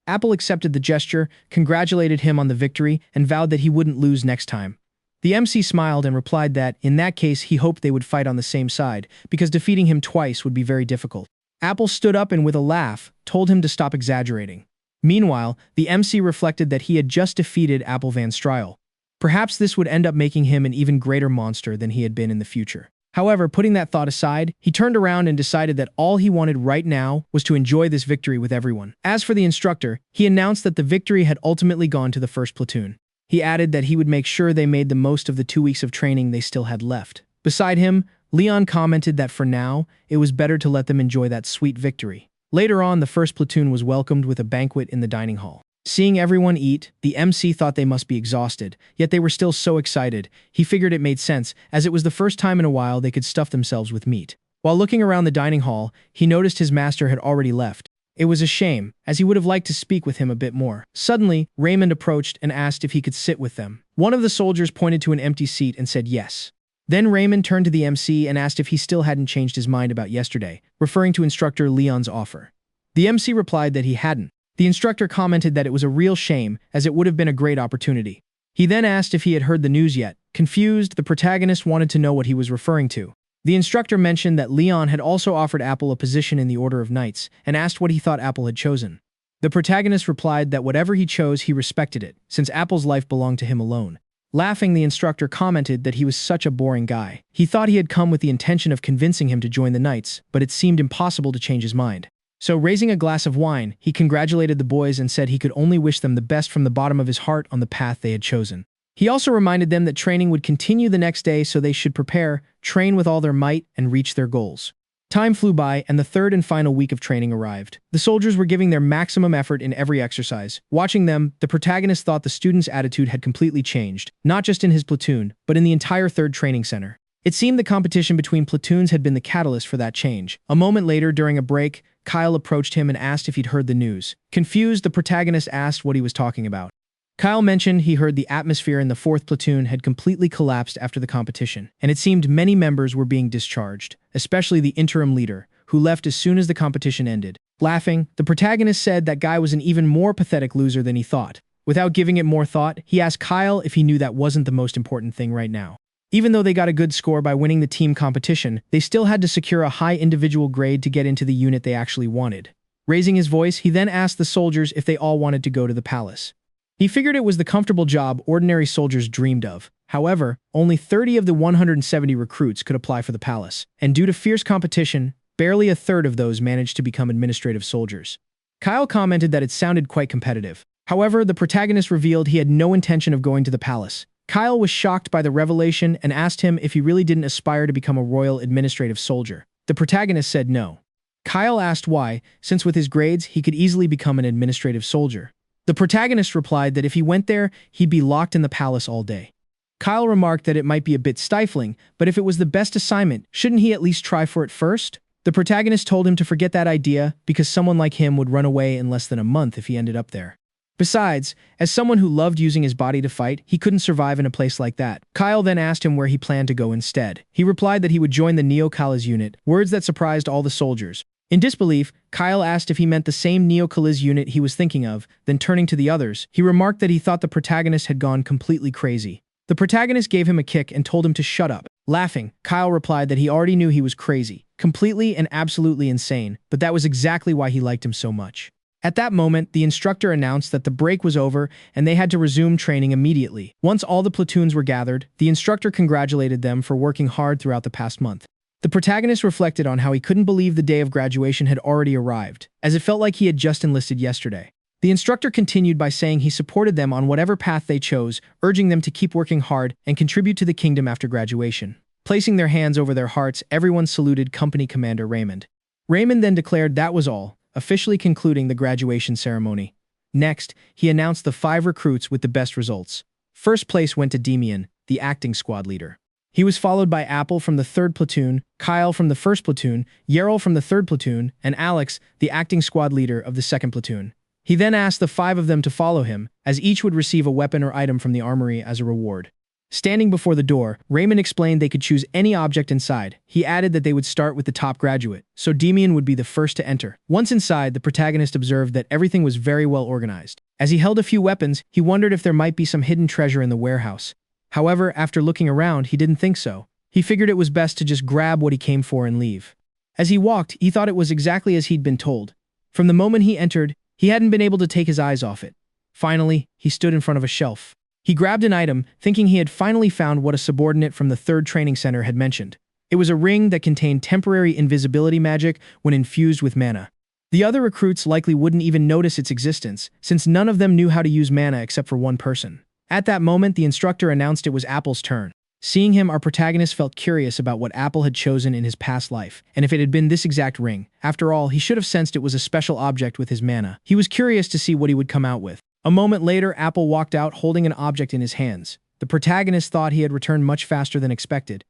Apple accepted the gesture, congratulated him on the victory, and vowed that he wouldn't lose next time. The MC smiled and replied that, in that case, he hoped they would fight on the same side, because defeating him twice would be very difficult. Apple stood up and with a laugh, told him to stop exaggerating. Meanwhile, the MC reflected that he had just defeated Apple van Striel. Perhaps this would end up making him an even greater monster than he had been in the future. However, putting that thought aside, he turned around and decided that all he wanted right now was to enjoy this victory with everyone. As for the instructor, he announced that the victory had ultimately gone to the first platoon. He added that he would make sure they made the most of the 2 weeks of training they still had left. Beside him, Leon commented that for now, it was better to let them enjoy that sweet victory. Later on, the first platoon was welcomed with a banquet in the dining hall. Seeing everyone eat, the MC thought they must be exhausted, yet they were still so excited. He figured it made sense, as it was the first time in a while they could stuff themselves with meat. While looking around the dining hall, he noticed his master had already left. It was a shame, as he would have liked to speak with him a bit more. Suddenly, Raymond approached and asked if he could sit with them. One of the soldiers pointed to an empty seat and said yes. Then Raymond turned to the MC and asked if he still hadn't changed his mind about yesterday, referring to instructor Leon's offer. The MC replied that he hadn't. The instructor commented that it was a real shame, as it would have been a great opportunity. He then asked if he had heard the news yet. Confused, the protagonist wanted to know what he was referring to. The instructor mentioned that Leon had also offered Apple a position in the Order of Knights, and asked what he thought Apple had chosen. The protagonist replied that whatever he chose, he respected it, since Apple's life belonged to him alone. Laughing, the instructor commented that he was such a boring guy. He thought he had come with the intention of convincing him to join the Knights, but it seemed impossible to change his mind. So, raising a glass of wine, he congratulated the boys and said he could only wish them the best from the bottom of his heart on the path they had chosen. He also reminded them that training would continue the next day, so they should prepare, train with all their might, and reach their goals. Time flew by, and the third and final week of training arrived. The soldiers were giving their maximum effort in every exercise. Watching them, the protagonist thought the student's attitude had completely changed, not just in his platoon, but in the entire third training center. It seemed the competition between platoons had been the catalyst for that change. A moment later, during a break, Kyle approached him and asked if he'd heard the news. Confused, the protagonist asked what he was talking about. Kyle mentioned he heard the atmosphere in the 4th platoon had completely collapsed after the competition, and it seemed many members were being discharged, especially the interim leader, who left as soon as the competition ended. Laughing, the protagonist said that guy was an even more pathetic loser than he thought. Without giving it more thought, he asked Kyle if he knew that wasn't the most important thing right now. Even though they got a good score by winning the team competition, they still had to secure a high individual grade to get into the unit they actually wanted. Raising his voice, he then asked the soldiers if they all wanted to go to the palace. He figured it was the comfortable job ordinary soldiers dreamed of. However, only 30 of the 170 recruits could apply for the palace, and due to fierce competition, barely a third of those managed to become administrative soldiers. Kyle commented that it sounded quite competitive. However, the protagonist revealed he had no intention of going to the palace. Kyle was shocked by the revelation and asked him if he really didn't aspire to become a royal administrative soldier. The protagonist said no. Kyle asked why, since with his grades, he could easily become an administrative soldier. The protagonist replied that if he went there, he'd be locked in the palace all day. Kyle remarked that it might be a bit stifling, but if it was the best assignment, shouldn't he at least try for it first? The protagonist told him to forget that idea because someone like him would run away in less than a month if he ended up there. Besides, as someone who loved using his body to fight, he couldn't survive in a place like that. Kyle then asked him where he planned to go instead. He replied that he would join the Neo-Kaliz unit, words that surprised all the soldiers. In disbelief, Kyle asked if he meant the same Neo-Kaliz unit he was thinking of, then turning to the others, he remarked that he thought the protagonist had gone completely crazy. The protagonist gave him a kick and told him to shut up. Laughing, Kyle replied that he already knew he was crazy, completely and absolutely insane, but that was exactly why he liked him so much. At that moment, the instructor announced that the break was over and they had to resume training immediately. Once all the platoons were gathered, the instructor congratulated them for working hard throughout the past month. The protagonist reflected on how he couldn't believe the day of graduation had already arrived, as it felt like he had just enlisted yesterday. The instructor continued by saying he supported them on whatever path they chose, urging them to keep working hard and contribute to the kingdom after graduation. Placing their hands over their hearts, everyone saluted Company Commander Raymond. Raymond then declared that was all, officially concluding the graduation ceremony. Next, he announced the 5 recruits with the best results. First place went to Demian, the acting squad leader. He was followed by Apple from the 3rd platoon, Kyle from the 1st platoon, Yerel from the 3rd platoon, and Alex, the acting squad leader of the 2nd platoon. He then asked the 5 of them to follow him, as each would receive a weapon or item from the armory as a reward. Standing before the door, Raymond explained they could choose any object inside. He added that they would start with the top graduate, so Demian would be the first to enter. Once inside, the protagonist observed that everything was very well organized. As he held a few weapons, he wondered if there might be some hidden treasure in the warehouse. However, after looking around, he didn't think so. He figured it was best to just grab what he came for and leave. As he walked, he thought it was exactly as he'd been told. From the moment he entered, he hadn't been able to take his eyes off it. Finally, he stood in front of a shelf. He grabbed an item, thinking he had finally found what a subordinate from the 3rd training center had mentioned. It was a ring that contained temporary invisibility magic when infused with mana. The other recruits likely wouldn't even notice its existence, since none of them knew how to use mana except for one person. At that moment, the instructor announced it was Apple's turn. Seeing him, our protagonist felt curious about what Apple had chosen in his past life, and if it had been this exact ring. After all, he should have sensed it was a special object with his mana. He was curious to see what he would come out with. A moment later, Apple walked out holding an object in his hands. The protagonist thought he had returned much faster than expected.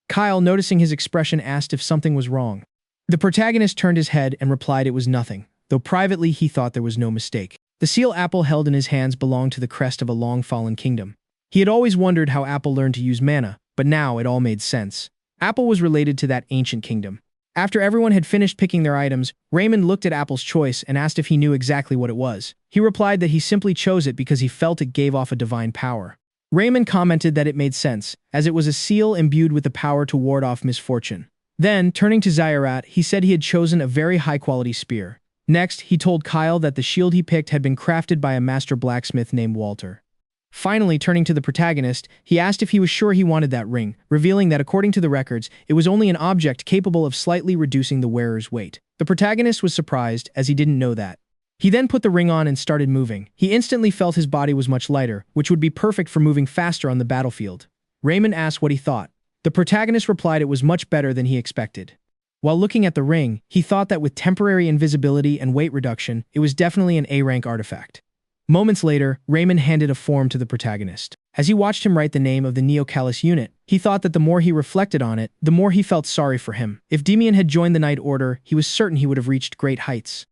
Kyle, noticing his expression, asked if something was wrong. The protagonist turned his head and replied it was nothing, though privately he thought there was no mistake. The seal Apple held in his hands belonged to the crest of a long-fallen kingdom. He had always wondered how Apple learned to use mana, but now it all made sense. Apple was related to that ancient kingdom. After everyone had finished picking their items, Raymond looked at Apple's choice and asked if he knew exactly what it was. He replied that he simply chose it because he felt it gave off a divine power. Raymond commented that it made sense, as it was a seal imbued with the power to ward off misfortune. Then, turning to Zyrat, he said he had chosen a very high-quality spear. Next, he told Kyle that the shield he picked had been crafted by a master blacksmith named Walter. Finally, turning to the protagonist, he asked if he was sure he wanted that ring, revealing that according to the records, it was only an object capable of slightly reducing the wearer's weight. The protagonist was surprised, as he didn't know that. He then put the ring on and started moving. He instantly felt his body was much lighter, which would be perfect for moving faster on the battlefield. Raymond asked what he thought. The protagonist replied it was much better than he expected. While looking at the ring, he thought that with temporary invisibility and weight reduction, it was definitely an A-rank artifact. Moments later, Raymond handed a form to the protagonist. As he watched him write the name of the Neo-Callus unit, he thought that the more he reflected on it, the more he felt sorry for him. If Demian had joined the Night Order, he was certain he would have reached great heights.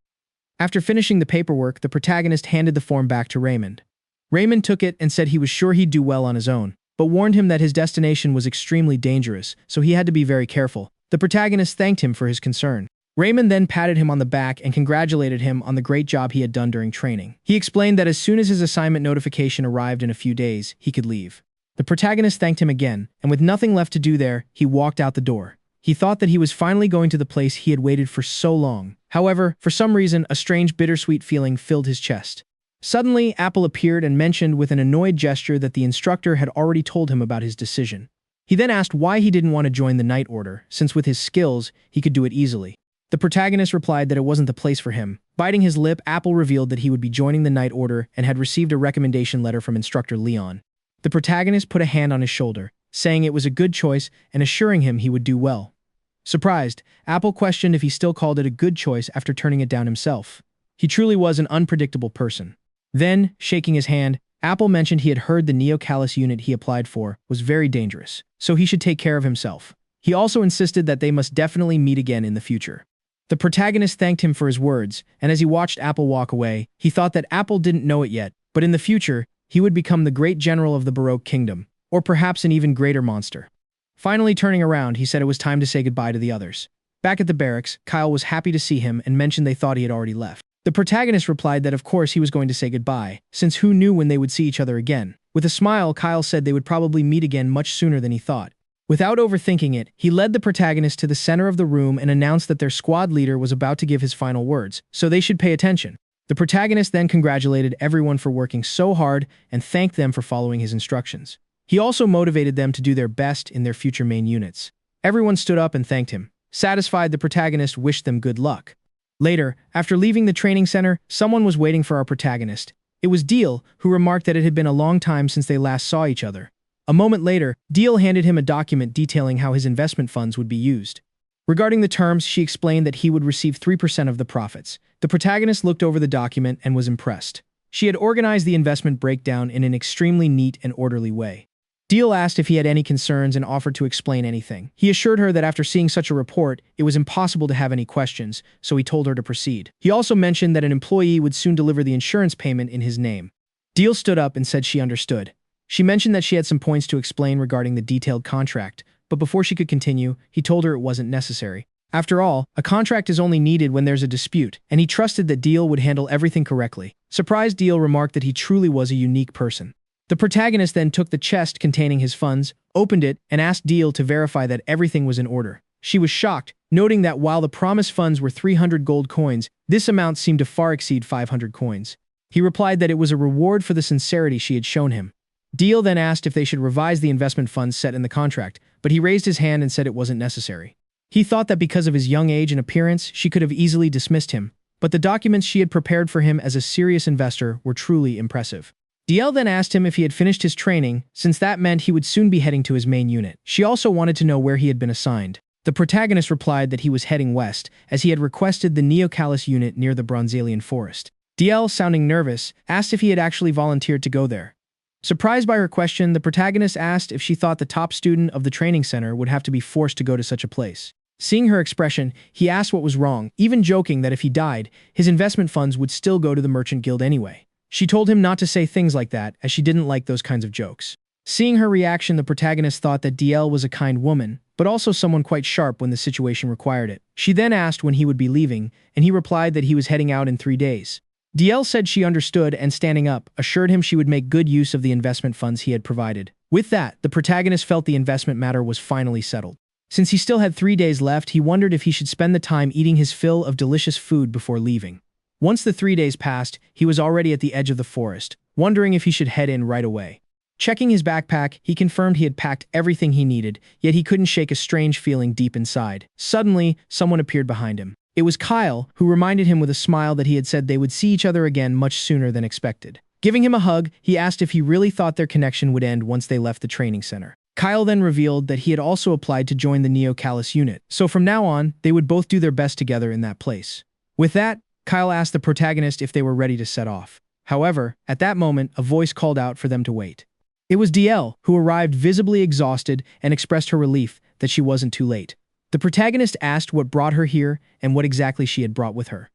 After finishing the paperwork, the protagonist handed the form back to Raymond. Raymond took it and said he was sure he'd do well on his own, but warned him that his destination was extremely dangerous, so he had to be very careful. The protagonist thanked him for his concern. Raymond then patted him on the back and congratulated him on the great job he had done during training. He explained that as soon as his assignment notification arrived in a few days, he could leave. The protagonist thanked him again, and with nothing left to do there, he walked out the door. He thought that he was finally going to the place he had waited for so long. However, for some reason, a strange bittersweet feeling filled his chest. Suddenly, Apple appeared and mentioned with an annoyed gesture that the instructor had already told him about his decision. He then asked why he didn't want to join the Night Order, since with his skills, he could do it easily. The protagonist replied that it wasn't the place for him. Biting his lip, Apple revealed that he would be joining the Night Order and had received a recommendation letter from instructor Leon. The protagonist put a hand on his shoulder, saying it was a good choice and assuring him he would do well. Surprised, Apple questioned if he still called it a good choice after turning it down himself. He truly was an unpredictable person. Then, shaking his hand, Apple mentioned he had heard the Neo-Callus unit he applied for was very dangerous, so he should take care of himself. He also insisted that they must definitely meet again in the future. The protagonist thanked him for his words, and as he watched Apple walk away, he thought that Apple didn't know it yet, but in the future, he would become the great general of the Baroque kingdom, or perhaps an even greater monster. Finally turning around, he said it was time to say goodbye to the others. Back at the barracks, Kyle was happy to see him and mentioned they thought he had already left. The protagonist replied that of course he was going to say goodbye, since who knew when they would see each other again. With a smile, Kyle said they would probably meet again much sooner than he thought. Without overthinking it, he led the protagonist to the center of the room and announced that their squad leader was about to give his final words, so they should pay attention. The protagonist then congratulated everyone for working so hard and thanked them for following his instructions. He also motivated them to do their best in their future main units. Everyone stood up and thanked him. Satisfied, the protagonist wished them good luck. Later, after leaving the training center, someone was waiting for our protagonist. It was Deal, who remarked that it had been a long time since they last saw each other. A moment later, Deal handed him a document detailing how his investment funds would be used. Regarding the terms, she explained that he would receive 3% of the profits. The protagonist looked over the document and was impressed. She had organized the investment breakdown in an extremely neat and orderly way. Deal asked if he had any concerns and offered to explain anything. He assured her that after seeing such a report, it was impossible to have any questions, so he told her to proceed. He also mentioned that an employee would soon deliver the insurance payment in his name. Deal stood up and said she understood. She mentioned that she had some points to explain regarding the detailed contract, but before she could continue, he told her it wasn't necessary. After all, a contract is only needed when there's a dispute, and he trusted that Deal would handle everything correctly. Surprised, Deal remarked that he truly was a unique person. The protagonist then took the chest containing his funds, opened it, and asked Deal to verify that everything was in order. She was shocked, noting that while the promised funds were 300 gold coins, this amount seemed to far exceed 500 coins. He replied that it was a reward for the sincerity she had shown him. Deal then asked if they should revise the investment funds set in the contract, but he raised his hand and said it wasn't necessary. He thought that because of his young age and appearance, she could have easily dismissed him, but the documents she had prepared for him as a serious investor were truly impressive. Deal then asked him if he had finished his training, since that meant he would soon be heading to his main unit. She also wanted to know where he had been assigned. The protagonist replied that he was heading west, as he had requested the Neo-Callus unit near the Bronzalian forest. DL, sounding nervous, asked if he had actually volunteered to go there. Surprised by her question, the protagonist asked if she thought the top student of the training center would have to be forced to go to such a place. Seeing her expression, he asked what was wrong, even joking that if he died, his investment funds would still go to the merchant guild anyway. She told him not to say things like that, as she didn't like those kinds of jokes. Seeing her reaction, the protagonist thought that DL was a kind woman, but also someone quite sharp when the situation required it. She then asked when he would be leaving, and he replied that he was heading out in 3 days. DL said she understood and, standing up, assured him she would make good use of the investment funds he had provided. With that, the protagonist felt the investment matter was finally settled. Since he still had 3 days left, he wondered if he should spend the time eating his fill of delicious food before leaving. Once the 3 days passed, he was already at the edge of the forest, wondering if he should head in right away. Checking his backpack, he confirmed he had packed everything he needed, yet he couldn't shake a strange feeling deep inside. Suddenly, someone appeared behind him. It was Kyle, who reminded him with a smile that he had said they would see each other again much sooner than expected. Giving him a hug, he asked if he really thought their connection would end once they left the training center. Kyle then revealed that he had also applied to join the Neo-Callus unit, so from now on, they would both do their best together in that place. With that, Kyle asked the protagonist if they were ready to set off. However, at that moment, a voice called out for them to wait. It was DL, who arrived visibly exhausted and expressed her relief that she wasn't too late. The protagonist asked what brought her here and what exactly she had brought with her.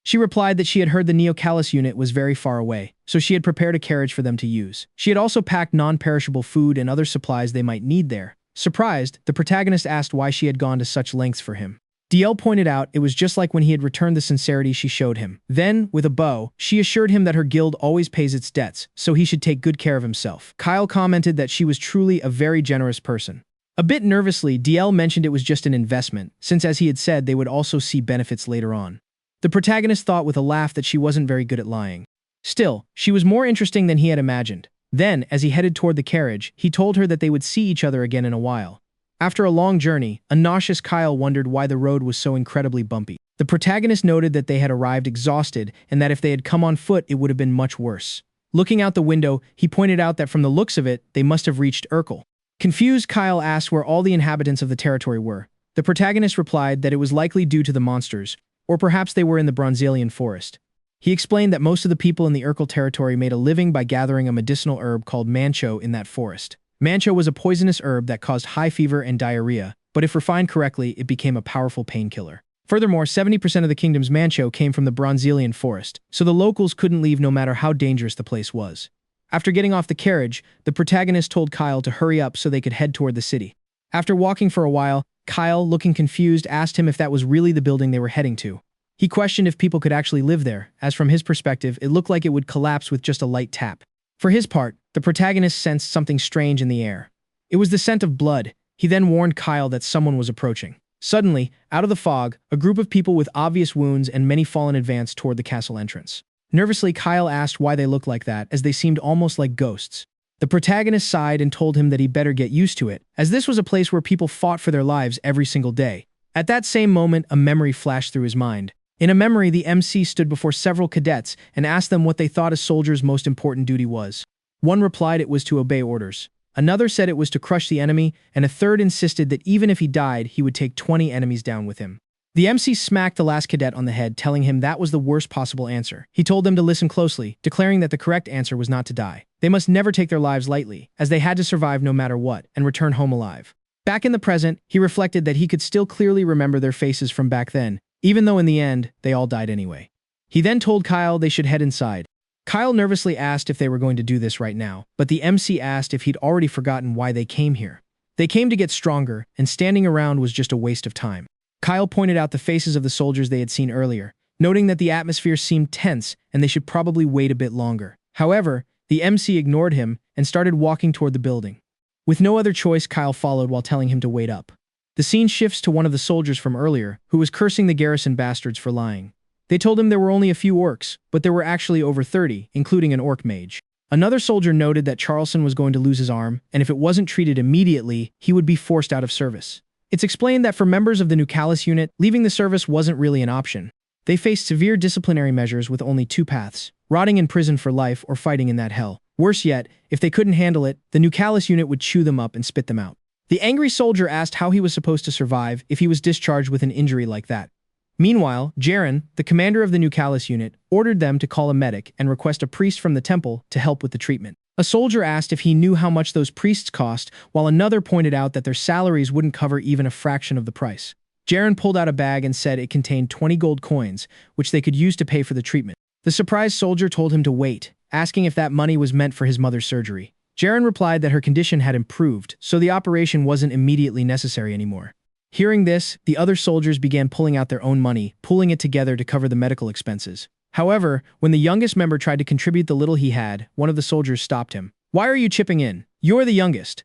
She replied that she had heard the Neo-Callus unit was very far away, so she had prepared a carriage for them to use. She had also packed non-perishable food and other supplies they might need there. Surprised, the protagonist asked why she had gone to such lengths for him. DL pointed out it was just like when he had returned the sincerity she showed him. Then, with a bow, she assured him that her guild always pays its debts, so he should take good care of himself. Kyle commented that she was truly a very generous person. A bit nervously, DL mentioned it was just an investment, since as he had said they would also see benefits later on. The protagonist thought with a laugh that she wasn't very good at lying. Still, she was more interesting than he had imagined. Then, as he headed toward the carriage, he told her that they would see each other again in a while. After a long journey, a nauseous Kyle wondered why the road was so incredibly bumpy. The protagonist noted that they had arrived exhausted and that if they had come on foot, it would have been much worse. Looking out the window, he pointed out that from the looks of it, they must have reached Urkel. Confused, Kyle asked where all the inhabitants of the territory were. The protagonist replied that it was likely due to the monsters, or perhaps they were in the Bronzelian forest. He explained that most of the people in the Urkel territory made a living by gathering a medicinal herb called mancho in that forest. Mancho was a poisonous herb that caused high fever and diarrhea, but if refined correctly, it became a powerful painkiller. Furthermore, 70% of the kingdom's mancho came from the Bronzelian forest, so the locals couldn't leave no matter how dangerous the place was. After getting off the carriage, the protagonist told Kyle to hurry up so they could head toward the city. After walking for a while, Kyle, looking confused, asked him if that was really the building they were heading to. He questioned if people could actually live there, as from his perspective, it looked like it would collapse with just a light tap. For his part, the protagonist sensed something strange in the air. It was the scent of blood. He then warned Kyle that someone was approaching. Suddenly, out of the fog, a group of people with obvious wounds and many fallen advanced toward the castle entrance. Nervously, Kyle asked why they looked like that, as they seemed almost like ghosts. The protagonist sighed and told him that he better get used to it, as this was a place where people fought for their lives every single day. At that same moment, a memory flashed through his mind. In a memory, the MC stood before several cadets and asked them what they thought a soldier's most important duty was. One replied it was to obey orders. Another said it was to crush the enemy, and a third insisted that even if he died, he would take 20 enemies down with him. The MC smacked the last cadet on the head, telling him that was the worst possible answer. He told them to listen closely, declaring that the correct answer was not to die. They must never take their lives lightly, as they had to survive no matter what, and return home alive. Back in the present, he reflected that he could still clearly remember their faces from back then, even though in the end, they all died anyway. He then told Kyle they should head inside. Kyle nervously asked if they were going to do this right now, but the MC asked if he'd already forgotten why they came here. They came to get stronger, and standing around was just a waste of time. Kyle pointed out the faces of the soldiers they had seen earlier, noting that the atmosphere seemed tense and they should probably wait a bit longer. However, the MC ignored him and started walking toward the building. With no other choice, Kyle followed while telling him to wait up. The scene shifts to one of the soldiers from earlier, who was cursing the garrison bastards for lying. They told him there were only a few orcs, but there were actually over 30, including an orc mage. Another soldier noted that Charleston was going to lose his arm, and if it wasn't treated immediately, he would be forced out of service. It's explained that for members of the Neo-Callus unit, leaving the service wasn't really an option. They faced severe disciplinary measures with only two paths: rotting in prison for life or fighting in that hell. Worse yet, if they couldn't handle it, the Neo-Callus unit would chew them up and spit them out. The angry soldier asked how he was supposed to survive if he was discharged with an injury like that. Meanwhile, Jaren, the commander of the New Callus unit, ordered them to call a medic and request a priest from the temple to help with the treatment. A soldier asked if he knew how much those priests cost, while another pointed out that their salaries wouldn't cover even a fraction of the price. Jaren pulled out a bag and said it contained 20 gold coins, which they could use to pay for the treatment. The surprised soldier told him to wait, asking if that money was meant for his mother's surgery. Jaren replied that her condition had improved, so the operation wasn't immediately necessary anymore. Hearing this, the other soldiers began pulling out their own money, pooling it together to cover the medical expenses. However, when the youngest member tried to contribute the little he had, one of the soldiers stopped him. "Why are you chipping in? You're the youngest.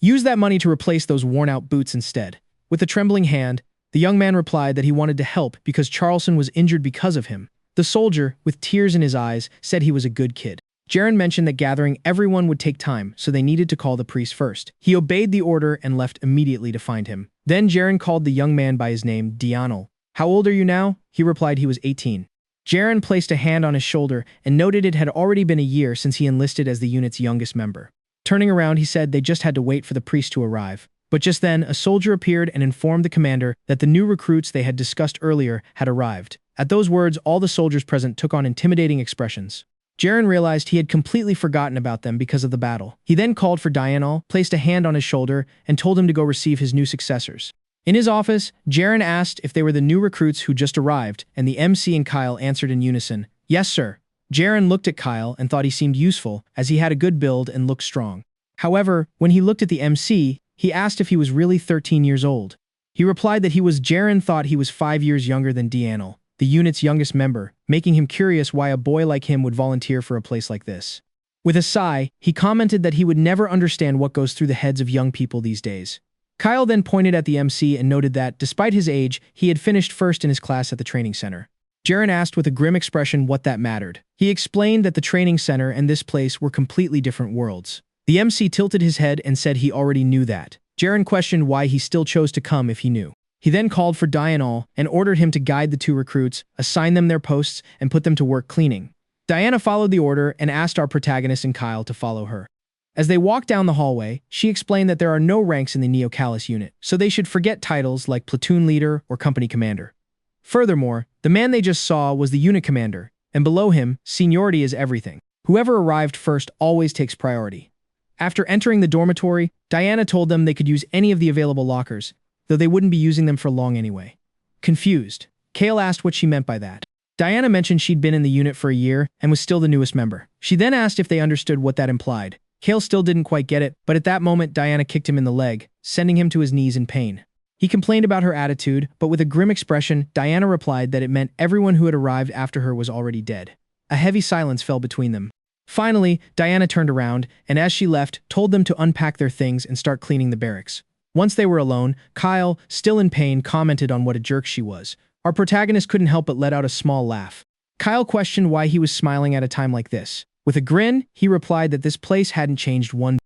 Use that money to replace those worn-out boots instead." With a trembling hand, the young man replied that he wanted to help because Charleston was injured because of him. The soldier, with tears in his eyes, said he was a good kid. Jaren mentioned that gathering everyone would take time, so they needed to call the priest first. He obeyed the order and left immediately to find him. Then Jaren called the young man by his name, Dianel. "How old are you now?" He replied he was 18. Jaren placed a hand on his shoulder and noted it had already been a year since he enlisted as the unit's youngest member. Turning around, he said they just had to wait for the priest to arrive. But just then, a soldier appeared and informed the commander that the new recruits they had discussed earlier had arrived. At those words, all the soldiers present took on intimidating expressions. Jaren realized he had completely forgotten about them because of the battle. He then called for Dianel, placed a hand on his shoulder, and told him to go receive his new successors. In his office, Jaren asked if they were the new recruits who just arrived, and the MC and Kyle answered in unison, "Yes, sir." Jaren looked at Kyle and thought he seemed useful, as he had a good build and looked strong. However, when he looked at the MC, he asked if he was really 13 years old. He replied that Jaren thought he was 5 years younger than Dianel, the unit's youngest member, making him curious why a boy like him would volunteer for a place like this. With a sigh, he commented that he would never understand what goes through the heads of young people these days. Kyle then pointed at the MC and noted that, despite his age, he had finished first in his class at the training center. Jaren asked with a grim expression what that mattered. He explained that the training center and this place were completely different worlds. The MC tilted his head and said he already knew that. Jaren questioned why he still chose to come if he knew. He then called for Dianel and ordered him to guide the two recruits, assign them their posts, and put them to work cleaning. Diana followed the order and asked our protagonist and Kyle to follow her. As they walked down the hallway, she explained that there are no ranks in the Neo Callus unit, so they should forget titles like platoon leader or company commander. Furthermore, the man they just saw was the unit commander, and below him, seniority is everything. Whoever arrived first always takes priority. After entering the dormitory, Diana told them they could use any of the available lockers, though they wouldn't be using them for long anyway. Confused, Kale asked what she meant by that. Diana mentioned she'd been in the unit for a year and was still the newest member. She then asked if they understood what that implied. Kale still didn't quite get it, but at that moment Diana kicked him in the leg, sending him to his knees in pain. He complained about her attitude, but with a grim expression, Diana replied that it meant everyone who had arrived after her was already dead. A heavy silence fell between them. Finally, Diana turned around, and as she left, told them to unpack their things and start cleaning the barracks. Once they were alone, Kyle, still in pain, commented on what a jerk she was. Our protagonist couldn't help but let out a small laugh. Kyle questioned why he was smiling at a time like this. With a grin, he replied that this place hadn't changed one